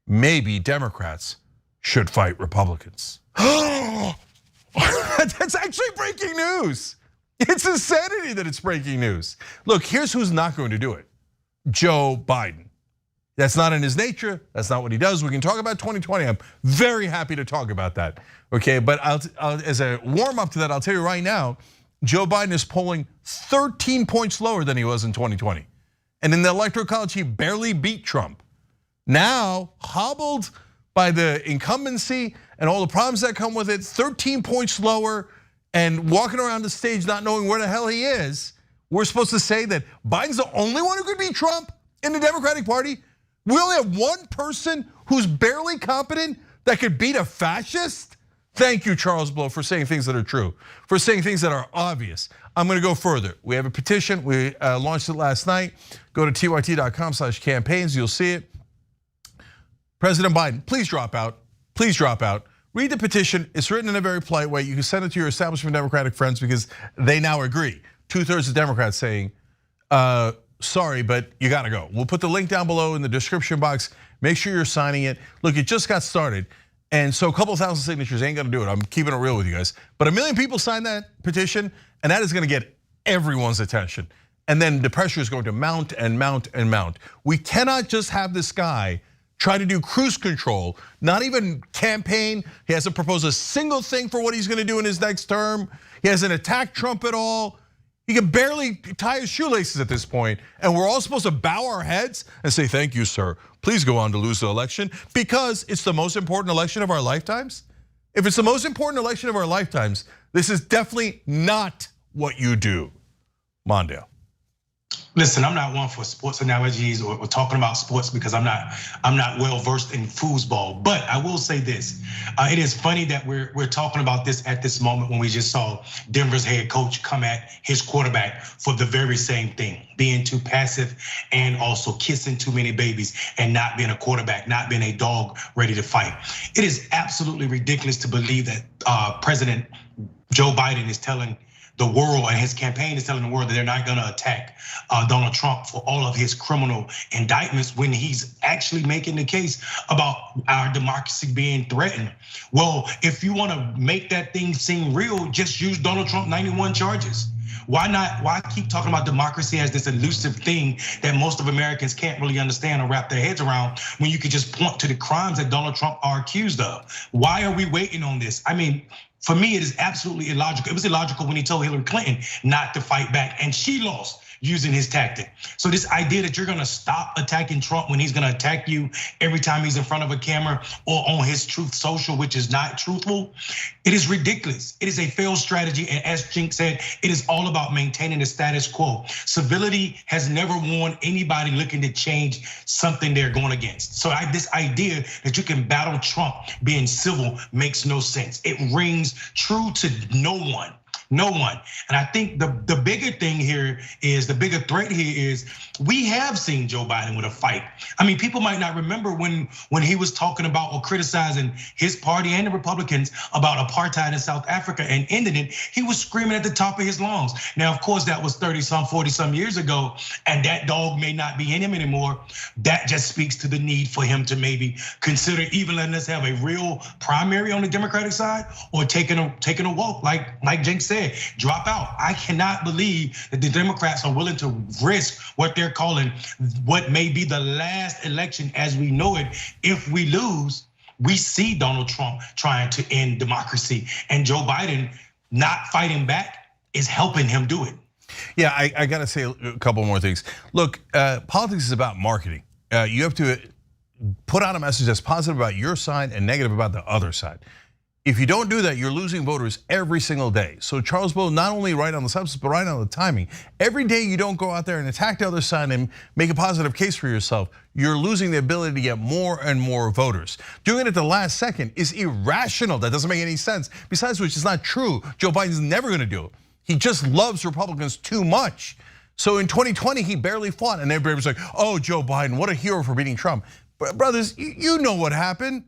Maybe Democrats should fight Republicans. That's actually breaking news. It's insanity that it's breaking news. Look, here's who's not going to do it. Joe Biden. That's not in his nature. That's not what he does. We can talk about 2020. I'm very happy to talk about that. Okay, but as a warm up to that, I'll tell you right now, Joe Biden is polling 13 points lower than he was in 2020. And in the Electoral College, he barely beat Trump. Now, hobbled by the incumbency and all the problems that come with it, 13 points lower and walking around the stage not knowing where the hell he is, we're supposed to say that Biden's the only one who could beat Trump in the Democratic Party? We only have one person who's barely competent that could beat a fascist? Thank you, Charles Blow, for saying things that are true, for saying things that are obvious. I'm gonna go further. We have a petition, we launched it last night. Go to tyt.com/campaigns, you'll see it. President Biden, please drop out, please drop out. Read the petition, it's written in a very polite way. You can send it to your establishment Democratic friends because they now agree. 2/3 of Democrats saying, sorry, but you gotta go. We'll put the link down below in the description box. Make sure you're signing it. Look, it just got started. And so a couple thousand signatures ain't gonna do it. I'm keeping it real with you guys. But 1 million people signed that petition, and that is gonna get everyone's attention. And then the pressure is going to mount and mount and mount. We cannot just have this guy try to do cruise control, not even campaign. He hasn't proposed a single thing for what he's gonna do in his next term. He hasn't attacked Trump at all. He can barely tie his shoelaces at this point, and we're all supposed to bow our heads and say, thank you, sir. Please go on to lose the election because it's the most important election of our lifetimes. If it's the most important election of our lifetimes, this is definitely not what you do. Mondale. Listen, I'm not one for sports analogies or talking about sports because I'm not well versed in foosball. But I will say this: it is funny that we're talking about this at this moment when we just saw Denver's head coach come at his quarterback for the very same thing, being too passive and also kissing too many babies and not being a quarterback, not being a dog ready to fight. It is absolutely ridiculous to believe that President Joe Biden is telling the world, and his campaign is telling the world that they're not gonna attack Donald Trump for all of his criminal indictments when he's actually making the case about our democracy being threatened. Well, if you wanna make that thing seem real, just use Donald Trump 91 charges. Why not? Why keep talking about democracy as this elusive thing that most of Americans can't really understand or wrap their heads around when you could just point to the crimes that Donald Trump are accused of? Why are we waiting on this? I mean, for me, it is absolutely illogical. It was illogical when he told Hillary Clinton not to fight back, and she lost using his tactic. So this idea that you're gonna stop attacking Trump when he's gonna attack you every time he's in front of a camera or on his Truth Social, which is not truthful, it is ridiculous. It is a failed strategy, and as Jink said, it is all about maintaining the status quo. Civility has never won anybody looking to change something they're going against. So this idea that you can battle Trump being civil makes no sense. It rings true to no one. No one. And I think the bigger thing here is, the bigger threat here is, we have seen Joe Biden with a fight. I mean, people might not remember when he was talking about or criticizing his party and the Republicans about apartheid in South Africa and ending it. He was screaming at the top of his lungs. Now, of course, that was 30-some, 40-some years ago, and that dog may not be in him anymore. That just speaks to the need for him to maybe consider even letting us have a real primary on the Democratic side, or taking a walk, like Jake said. Drop out. I cannot believe that the Democrats are willing to risk what they're calling what may be the last election as we know it. If we lose, we see Donald Trump trying to end democracy, and Joe Biden not fighting back is helping him do it. Yeah, I gotta say a couple more things. Look, politics is about marketing. You have to put out a message that's positive about your side and negative about the other side. If you don't do that, you're losing voters every single day. So Charles Blow, not only right on the substance, but right on the timing. Every day you don't go out there and attack the other side and make a positive case for yourself, you're losing the ability to get more and more voters. Doing it at the last second is irrational. That doesn't make any sense. Besides which, it's not true. Joe Biden's never gonna do it. He just loves Republicans too much. So in 2020, he barely fought, and everybody was like, "Oh, Joe Biden, what a hero for beating Trump." Brothers, you know what happened.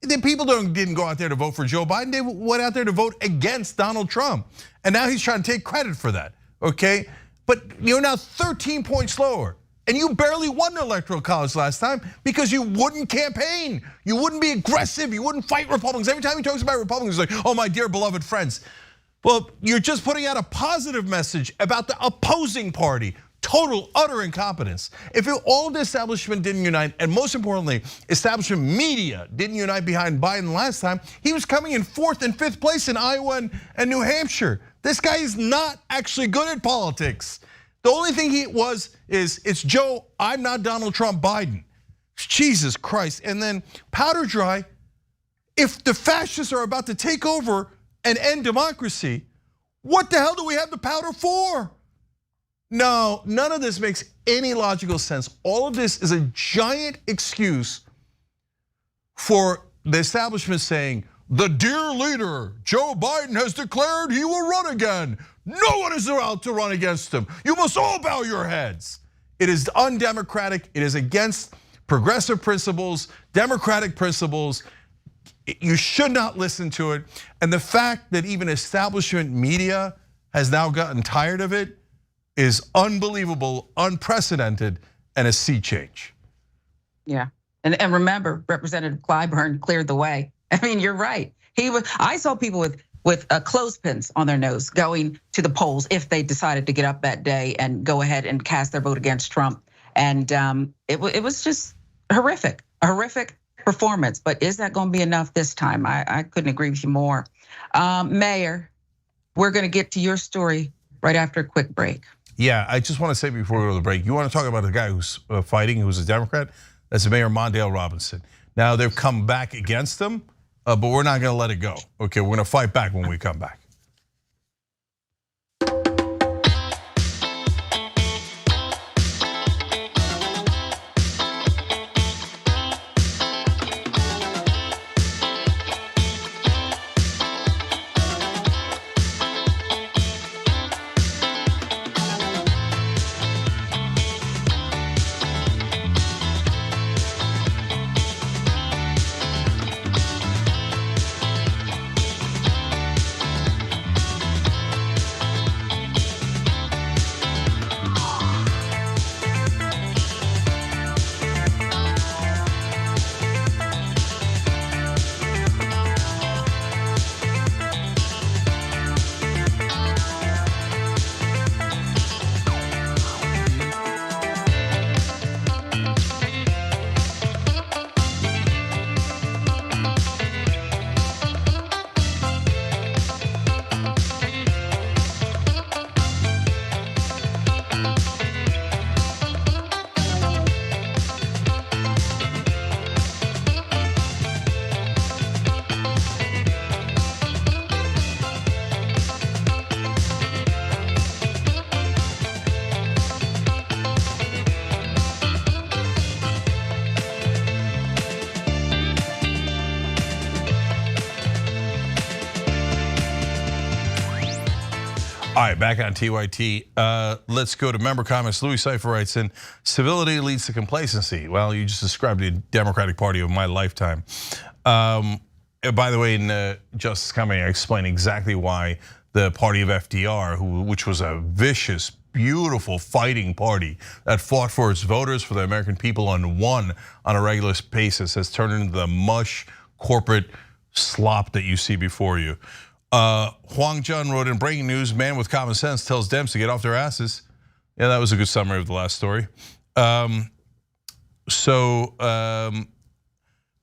The people didn't go out there to vote for Joe Biden. They went out there to vote against Donald Trump. And now he's trying to take credit for that, okay? But you're now 13 points lower. And you barely won the Electoral College last time because you wouldn't campaign. You wouldn't be aggressive. You wouldn't fight Republicans. Every time he talks about Republicans, he's like, "Oh, my dear beloved friends." Well, you're just putting out a positive message about the opposing party. Total, utter incompetence. If all the establishment didn't unite, and most importantly, establishment media didn't unite behind Biden last time, he was coming in 4th and 5th place in Iowa and New Hampshire. This guy is not actually good at politics. The only thing he was is, "It's Joe, I'm not Donald Trump, Biden." Jesus Christ. And then powder dry, if the fascists are about to take over and end democracy, what the hell do we have the powder for? No, none of this makes any logical sense. All of this is a giant excuse for the establishment saying, "The dear leader, Joe Biden, has declared he will run again. No one is allowed to run against him. You must all bow your heads." It is undemocratic. It is against progressive principles, democratic principles. You should not listen to it. And the fact that even establishment media has now gotten tired of it is unbelievable, unprecedented, and a sea change. Yeah, and remember, Representative Clyburn cleared the way. I mean, you're right. I saw people with clothespins on their nose going to the polls if they decided to get up that day and go ahead and cast their vote against Trump. And it was just horrific, a horrific performance. But is that going to be enough this time? I couldn't agree with you more. Mayor, we're going to get to your story right after a quick break. Yeah, I just want to say before we go to the break, you want to talk about the guy who's fighting, who's a Democrat? That's Mayor Mondale Robinson. Now they've come back against him, but we're not going to let it go. Okay, we're going to fight back when we come back. All right, back on TYT. Let's go to member comments. Louis Cypher writes in, "Civility leads to complacency." Well, you just described the Democratic Party of my lifetime. By the way, in Justice Coming, I explained exactly why the party of FDR, which was a vicious, beautiful fighting party that fought for its voters, for the American people, and won on a regular basis, has turned into the mush corporate slop that you see before you. Huang Jun wrote in, "Breaking news, man with common sense tells Dems to get off their asses." Yeah, that was a good summary of the last story.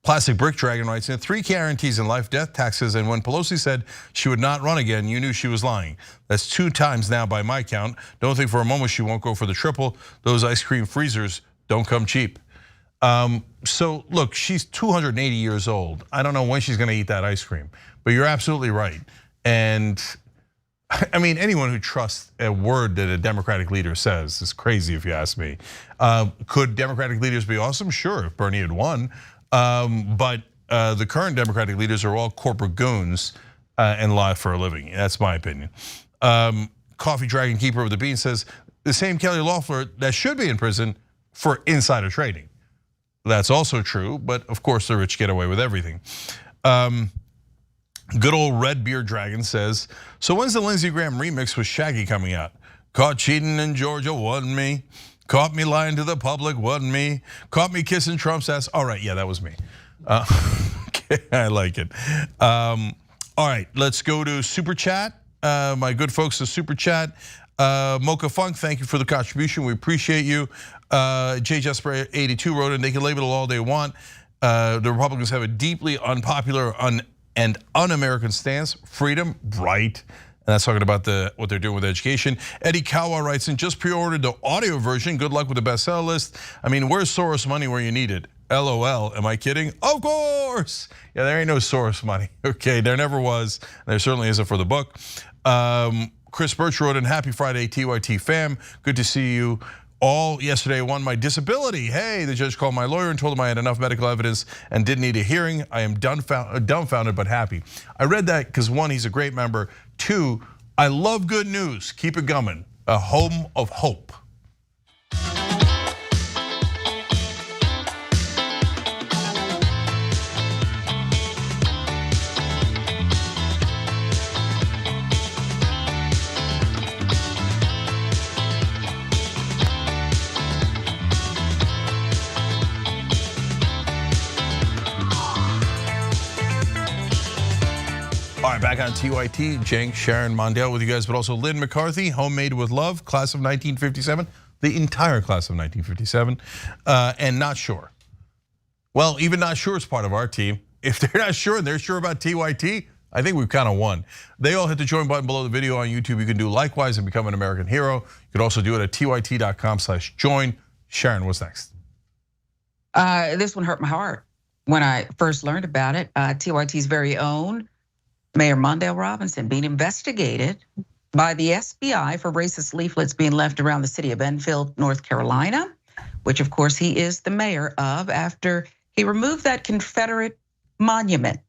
Plastic Brick Dragon writes in, "3 guarantees in life, death, taxes, and when Pelosi said she would not run again, you knew she was lying. That's 2 times now by my count. Don't think for a moment she won't go for the triple. Those ice cream freezers don't come cheap." So look, she's 280 years old. I don't know when she's gonna eat that ice cream, but you're absolutely right. And I mean, anyone who trusts a word that a Democratic leader says is crazy, if you ask me. Could Democratic leaders be awesome? Sure, if Bernie had won. But the current Democratic leaders are all corporate goons and lie for a living. That's my opinion. Coffee Dragon Keeper of the Bean says, the same Kelly Loeffler that should be in prison for insider trading. That's also true, but of course the rich get away with everything. Good old Red Beard Dragon says, so when's the Lindsey Graham remix with Shaggy coming out? Caught cheating in Georgia, wasn't me. Caught me lying to the public, wasn't me. Caught me kissing Trump's ass. All right, yeah, that was me. Okay, I like it. All right, let's go to Super Chat. My good folks, the Super Chat. Mocha Funk, thank you for the contribution. We appreciate you. J. Jesper 82 wrote in, they can label it all they want. The Republicans have a deeply unpopular and un-American stance. Freedom, right. And that's talking about what they're doing with education. Eddie Kawa writes in, just pre-ordered the audio version. Good luck with the bestseller list. I mean, where's Soros money where you need it? LOL, am I kidding? Of course. Yeah, there ain't no Soros money. Okay, there never was. There certainly isn't for the book. Chris Birch wrote in, happy Friday, TYT fam. Good to see you all. Yesterday I won my disability. Hey, the judge called my lawyer and told him I had enough medical evidence and didn't need a hearing. I am dumbfounded but happy. I read that because one, he's a great member. Two, I love good news. Keep it coming. A home of hope. All right, back on TYT, Cenk, Sharon, Mondale with you guys, but also Lynn McCarthy, Homemade with Love, class of 1957, the entire class of 1957, and Not Sure. Well, even Not Sure is part of our team. If they're not sure and they're sure about TYT, I think we've kind of won. They all hit the join button below the video on YouTube. You can do likewise and become an American hero. You can also do it at tyt.com/join. Sharon, what's next? This one hurt my heart when I first learned about it. TYT's very own Mayor Mondale Robinson being investigated by the SBI for racist leaflets being left around the city of Enfield, North Carolina, which of course he is the mayor of, after he removed that Confederate monument.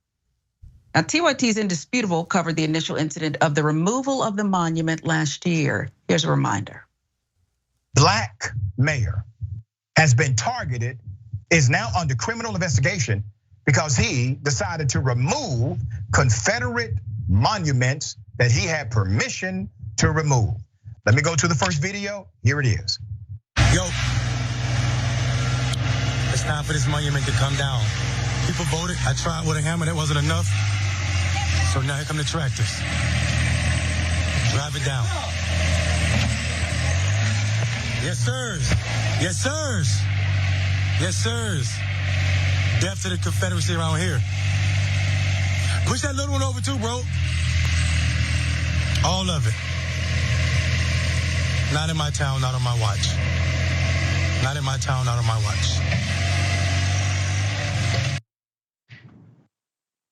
Now, TYT's Indisputable covered the initial incident of the removal of the monument last year. Here's a reminder. Black mayor has been targeted, is now under criminal investigation because he decided to remove Confederate monuments that he had permission to remove. Let me go to the first video. Here it is. Yo, it's time for this monument to come down. People voted. I tried with a hammer. That wasn't enough. So now here come the tractors. Drive it down. Yes, sirs. Yes, sirs. Yes, sirs. Death to the Confederacy around here. Push that little one over too, bro. All of it. Not in my town, not on my watch. Not in my town, not on my watch.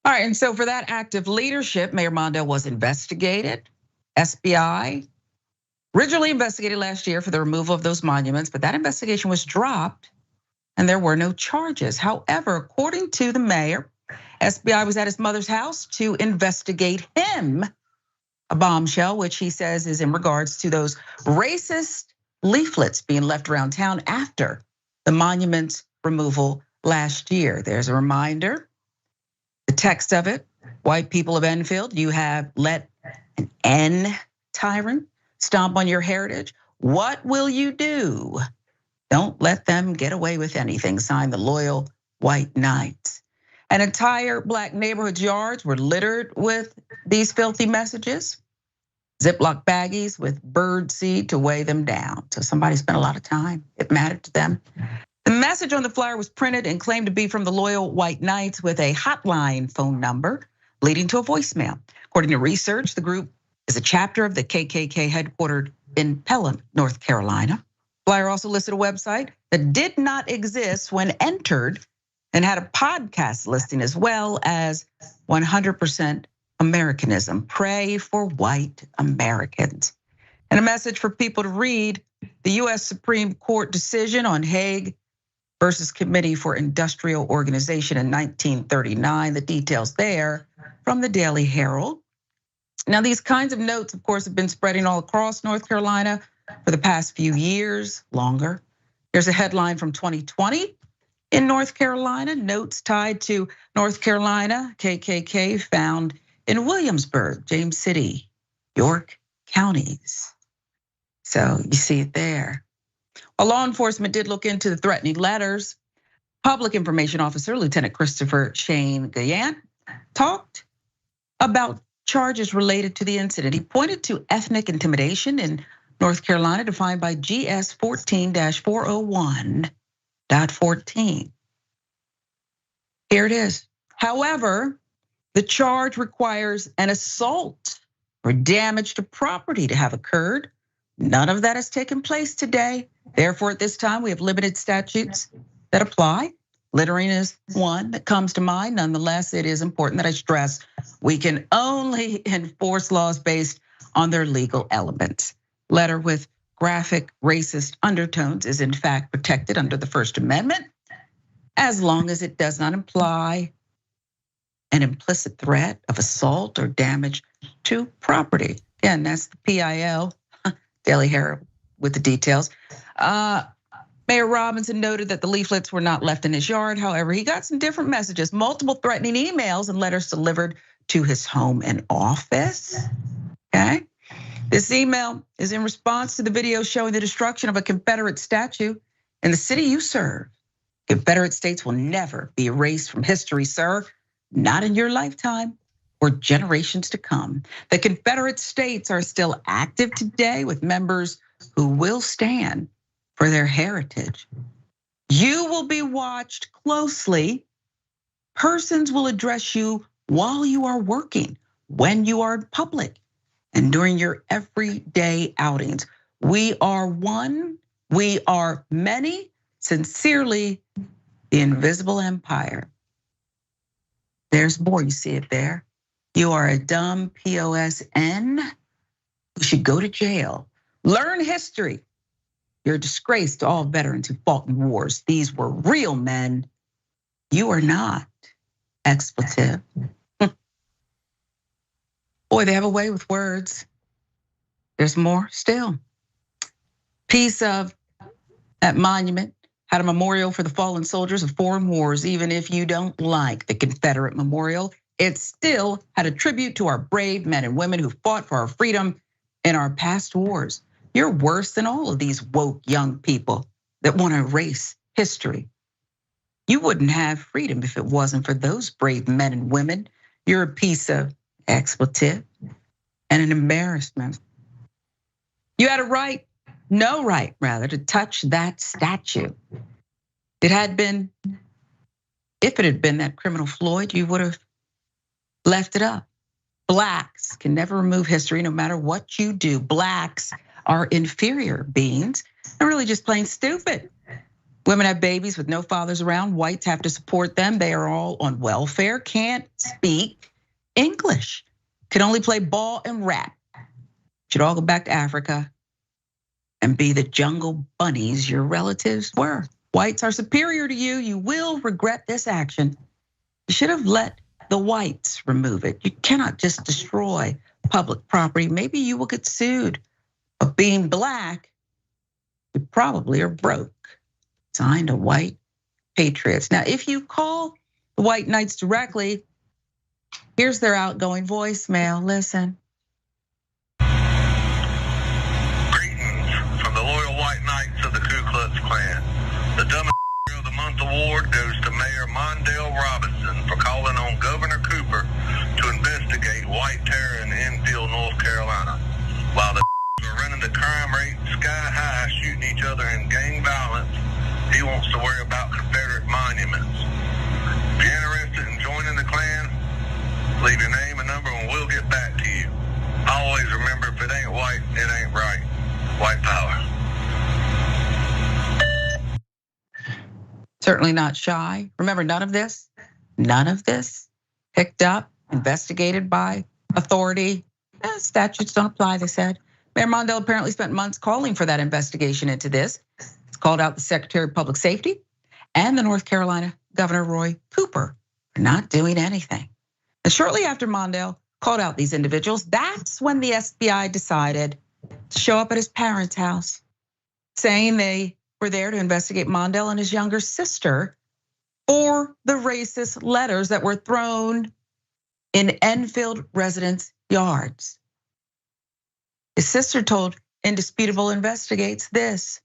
All right, and so for that act of leadership, Mayor Mondale was investigated. SBI originally investigated last year for the removal of those monuments, but that investigation was dropped and there were no charges. However, according to the mayor, SBI was at his mother's house to investigate him, a bombshell, which he says is in regards to those racist leaflets being left around town after the monument removal last year. There's a reminder, the text of it, white people of Enfield, you have let an N tyrant stomp on your heritage. What will you do? Don't let them get away with anything. Signed, the loyal white knights. And entire black neighborhood yards were littered with these filthy messages. Ziploc baggies with bird seed to weigh them down. So somebody spent a lot of time. It mattered to them. The message on the flyer was printed and claimed to be from the loyal white knights with a hotline phone number leading to a voicemail. According to research, the group is a chapter of the KKK headquartered in Fallon, North Carolina. Flyer also listed a website that did not exist when entered and had a podcast listing as well as 100% Americanism. Pray for white Americans. And a message for people to read, the US Supreme Court decision on Hague versus Committee for Industrial Organization in 1939. The details there from the Daily Herald. Now, these kinds of notes, of course, have been spreading all across North Carolina for the past few years, longer. Here's a headline from 2020 in North Carolina. Notes tied to North Carolina KKK found in Williamsburg, James City, York counties. So you see it there. While law enforcement did look into the threatening letters, Public Information Officer Lieutenant Christopher Shane Guyant talked about charges related to the incident. He pointed to ethnic intimidation in North Carolina defined by GS 14-401.14. Here it is. However, the charge requires an assault or damage to property to have occurred. None of that has taken place today. Therefore, at this time, we have limited statutes that apply. Littering is one that comes to mind. Nonetheless, it is important that I stress we can only enforce laws based on their legal elements. Letter with graphic racist undertones is in fact protected under the First Amendment, as long as it does not imply an implicit threat of assault or damage to property. Again, that's the PIL, Daily Herald with the details. Mayor Robinson noted that the leaflets were not left in his yard. However, he got some different messages, multiple threatening emails and letters delivered to his home and office, okay? This email is in response to the video showing the destruction of a Confederate statue in the city you serve. Confederate states will never be erased from history, sir, not in your lifetime or generations to come. The Confederate states are still active today with members who will stand for their heritage. You will be watched closely. Persons will address you while you are working, when you are in public, and during your everyday outings. We are one, we are many, sincerely, the invisible empire. There's more, you see it there. You are a dumb POSN who should go to jail. Learn history. You're a disgrace to all veterans who fought in wars. These were real men. You are not. Expletive. Boy, they have a way with words. There's more still. Piece of that monument had a memorial for the fallen soldiers of foreign wars. Even if you don't like the Confederate memorial, it still had a tribute to our brave men and women who fought for our freedom in our past wars. You're worse than all of these woke young people that want to erase history. You wouldn't have freedom if it wasn't for those brave men and women. You're a piece of expletive and an embarrassment. You had a right, no right rather, to touch that statue. If it had been that criminal Floyd, you would have left it up. Blacks can never remove history no matter what you do. Blacks are inferior beings and really just plain stupid. Women have babies with no fathers around. Whites have to support them. They are all on welfare, can't speak English, can only play ball and rap. Should all go back to Africa and be the jungle bunnies your relatives were. Whites are superior to you. You will regret this action. You should have let the whites remove it. You cannot just destroy public property. Maybe you will get sued. But being black, you probably are broke. Signed to white patriots. Now, if you call the white knights directly, here's their outgoing voicemail. Listen. Greetings from the loyal white knights of the Ku Klux Klan. The dumbest of the month award goes to Mayor Mondale Robinson for calling on Governor Cooper to investigate white terror in Enfield, North Carolina. While the are running the crime rate sky high, shooting each other in gang violence, he wants to worry about Confederate monuments. If you're interested in joining the Klan, leave your name and number and we'll get back to you. Always remember, if it ain't white, it ain't right. White power. Certainly not shy. Remember, none of this picked up, investigated by authority. Statutes don't apply, they said. Mayor Mondale apparently spent months calling for that investigation into this. It's called out the Secretary of Public Safety and the North Carolina Governor Roy Cooper for not doing anything. And shortly after Mondale called out these individuals. That's when the FBI decided to show up at his parents' house, saying they were there to investigate Mondale and his younger sister for the racist letters that were thrown in Enfield residents' yards. His sister told Indisputable Investigates this: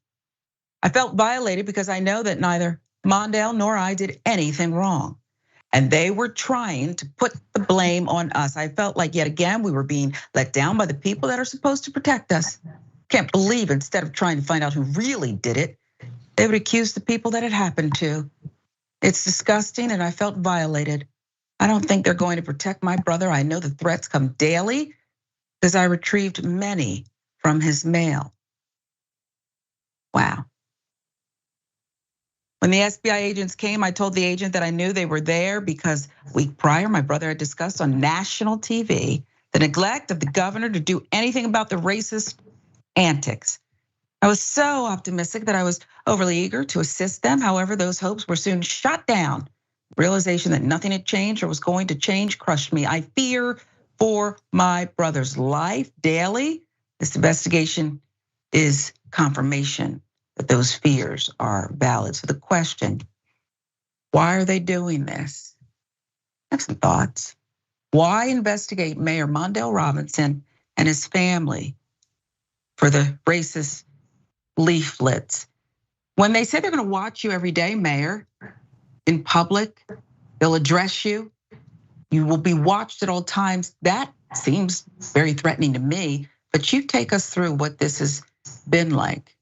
I felt violated because I know that neither Mondale nor I did anything wrong, and they were trying to put the blame on us. I felt like yet again we were being let down by the people that are supposed to protect us. Can't believe instead of trying to find out who really did it, they would accuse the people that it happened to. It's disgusting and I felt violated. I don't think they're going to protect my brother. I know the threats come daily because I retrieved many from his mail. Wow. When the FBI agents came, I told the agent that I knew they were there because a week prior, my brother had discussed on national TV the neglect of the governor to do anything about the racist antics. I was so optimistic that I was overly eager to assist them. However, those hopes were soon shot down. Realization that nothing had changed or was going to change crushed me. I fear for my brother's life daily. This investigation is confirmation that those fears are valid. So the question, why are they doing this? I have some thoughts. Why investigate Mayor Mondale Robinson and his family for the racist leaflets? When they say they're gonna watch you every day, Mayor, in public, they'll address you, you will be watched at all times. That seems very threatening to me, but you take us through what this has been like.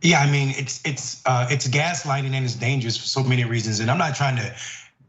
Yeah, I mean, it's gaslighting and it's dangerous for so many reasons. And I'm not trying to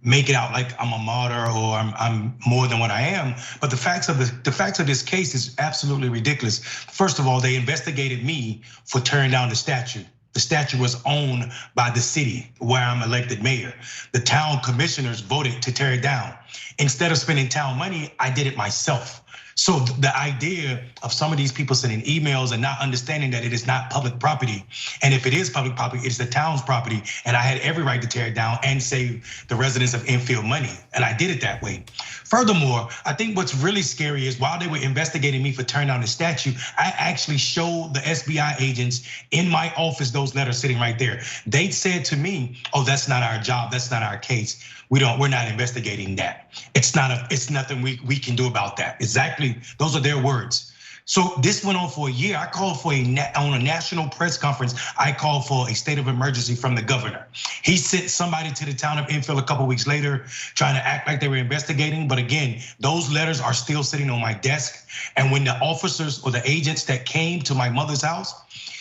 make it out like I'm a martyr or I'm more than what I am. But the facts of this case is absolutely ridiculous. First of all, they investigated me for tearing down the statue. The statue was owned by the city where I'm elected mayor. The town commissioners voted to tear it down. Instead of spending town money, I did it myself. So the idea of some of these people sending emails and not understanding that it is not public property, and if it is public property, it's the town's property, and I had every right to tear it down and save the residents of Enfield money, and I did it that way. Furthermore, I think what's really scary is while they were investigating me for tearing down the statue, I actually showed the FBI agents in my office those letters sitting right there. They said to me, "Oh, that's not our job, that's not our case. We're not investigating that. It's nothing we can do about that." Exactly, those are their words. So this went on for a year. I called for on a national press conference, I called for a state of emergency from the governor. He sent somebody to the town of Enfield a couple weeks later, trying to act like they were investigating. But again, those letters are still sitting on my desk. And when the officers or the agents that came to my mother's house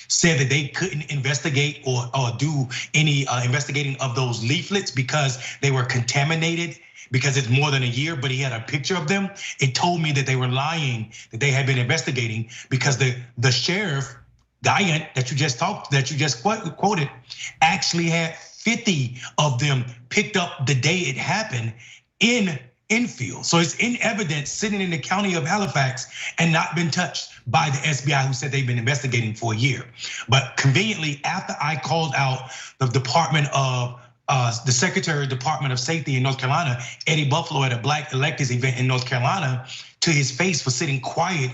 said that they couldn't investigate or do any investigating of those leaflets because they were contaminated, because it's more than a year, but he had a picture of them. It told me that they were lying, that they had been investigating because the sheriff, Diane, that you just quoted, actually had 50 of them picked up the day it happened in Enfield. So it's in evidence sitting in the county of Halifax and not been touched by the SBI, who said they've been investigating for a year. But conveniently, after I called out the Department of the Secretary of Department of Safety in North Carolina, Eddie Buffalo, at a Black electeds event in North Carolina, to his face for sitting quiet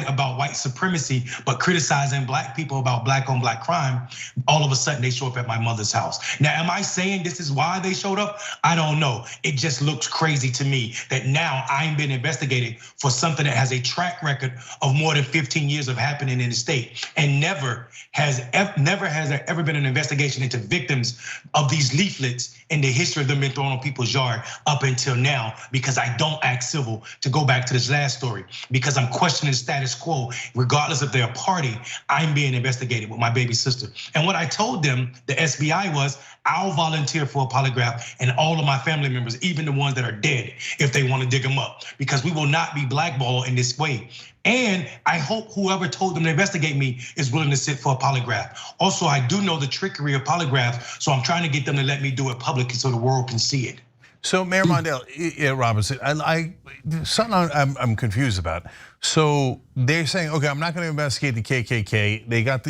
about white supremacy, but criticizing black people about black on black crime, all of a sudden they show up at my mother's house. Now, am I saying this is why they showed up? I don't know. It just looks crazy to me that now I'm being investigated for something that has a track record of more than 15 years of happening in the state. And never has there ever been an investigation into victims of these leaflets in the history of them being thrown on people's yard up until now, because I don't act civil, to go back to this last story, because I'm questioning the status quo, regardless of their party. I'm being investigated with my baby sister. And what I told them, the SBI, was I'll volunteer for a polygraph, and all of my family members, even the ones that are dead, if they want to dig them up, because we will not be blackballed in this way. And I hope whoever told them to investigate me is willing to sit for a polygraph. Also, I do know the trickery of polygraph, so I'm trying to get them to let me do it publicly so the world can see it. So Mayor Mondale, Robinson, I'm confused about. So they're saying, okay, I'm not going to investigate the KKK. They got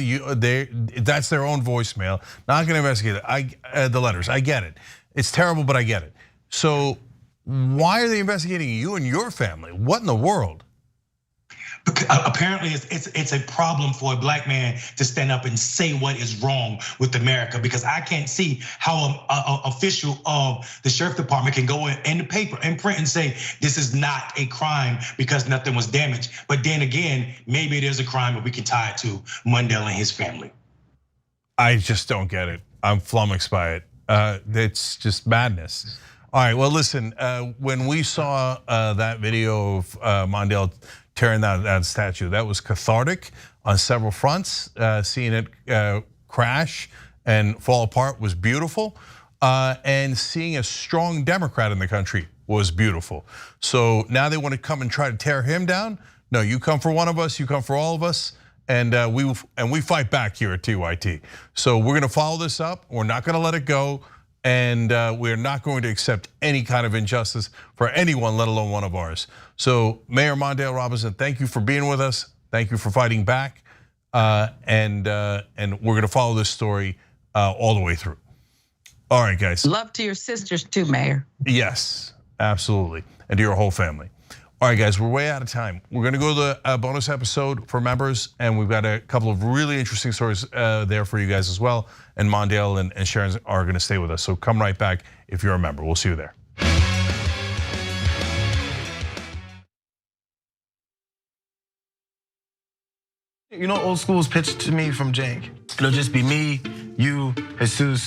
that's their own voicemail. Not going to investigate it. The letters. I get it. It's terrible, but I get it. So Why are they investigating you and your family? What in the world? Because apparently it's a problem for a black man to stand up and say what is wrong with America, because I can't see how an official of the sheriff department can go in the paper and print and say this is not a crime because nothing was damaged. But then again, maybe it is a crime, but we can tie it to Mundell and his family. I just don't get it. I'm flummoxed by it. It's just madness. All right, well, listen, when we saw that video of Mondale tearing that statue, that was cathartic on several fronts. Seeing it crash and fall apart was beautiful. And seeing a strong Democrat in the country was beautiful. So now they want to come and try to tear him down? No, you come for one of us, you come for all of us. And we fight back here at TYT. So we're gonna follow this up. We're not gonna let it go. And we're not going to accept any kind of injustice for anyone, let alone one of ours. So Mayor Mondale Robinson, thank you for being with us. Thank you for fighting back. And we're gonna follow this story all the way through. All right, guys. Love to your sisters too, Mayor. Yes, absolutely. And to your whole family. All right, guys, we're way out of time. We're gonna go to the bonus episode for members, and we've got a couple of really interesting stories there for you guys as well. And Mondale and Sharon are gonna stay with us. So come right back if you're a member. We'll see you there. You know, old school's pitched to me from Jank. It'll just be me, you, Jesus.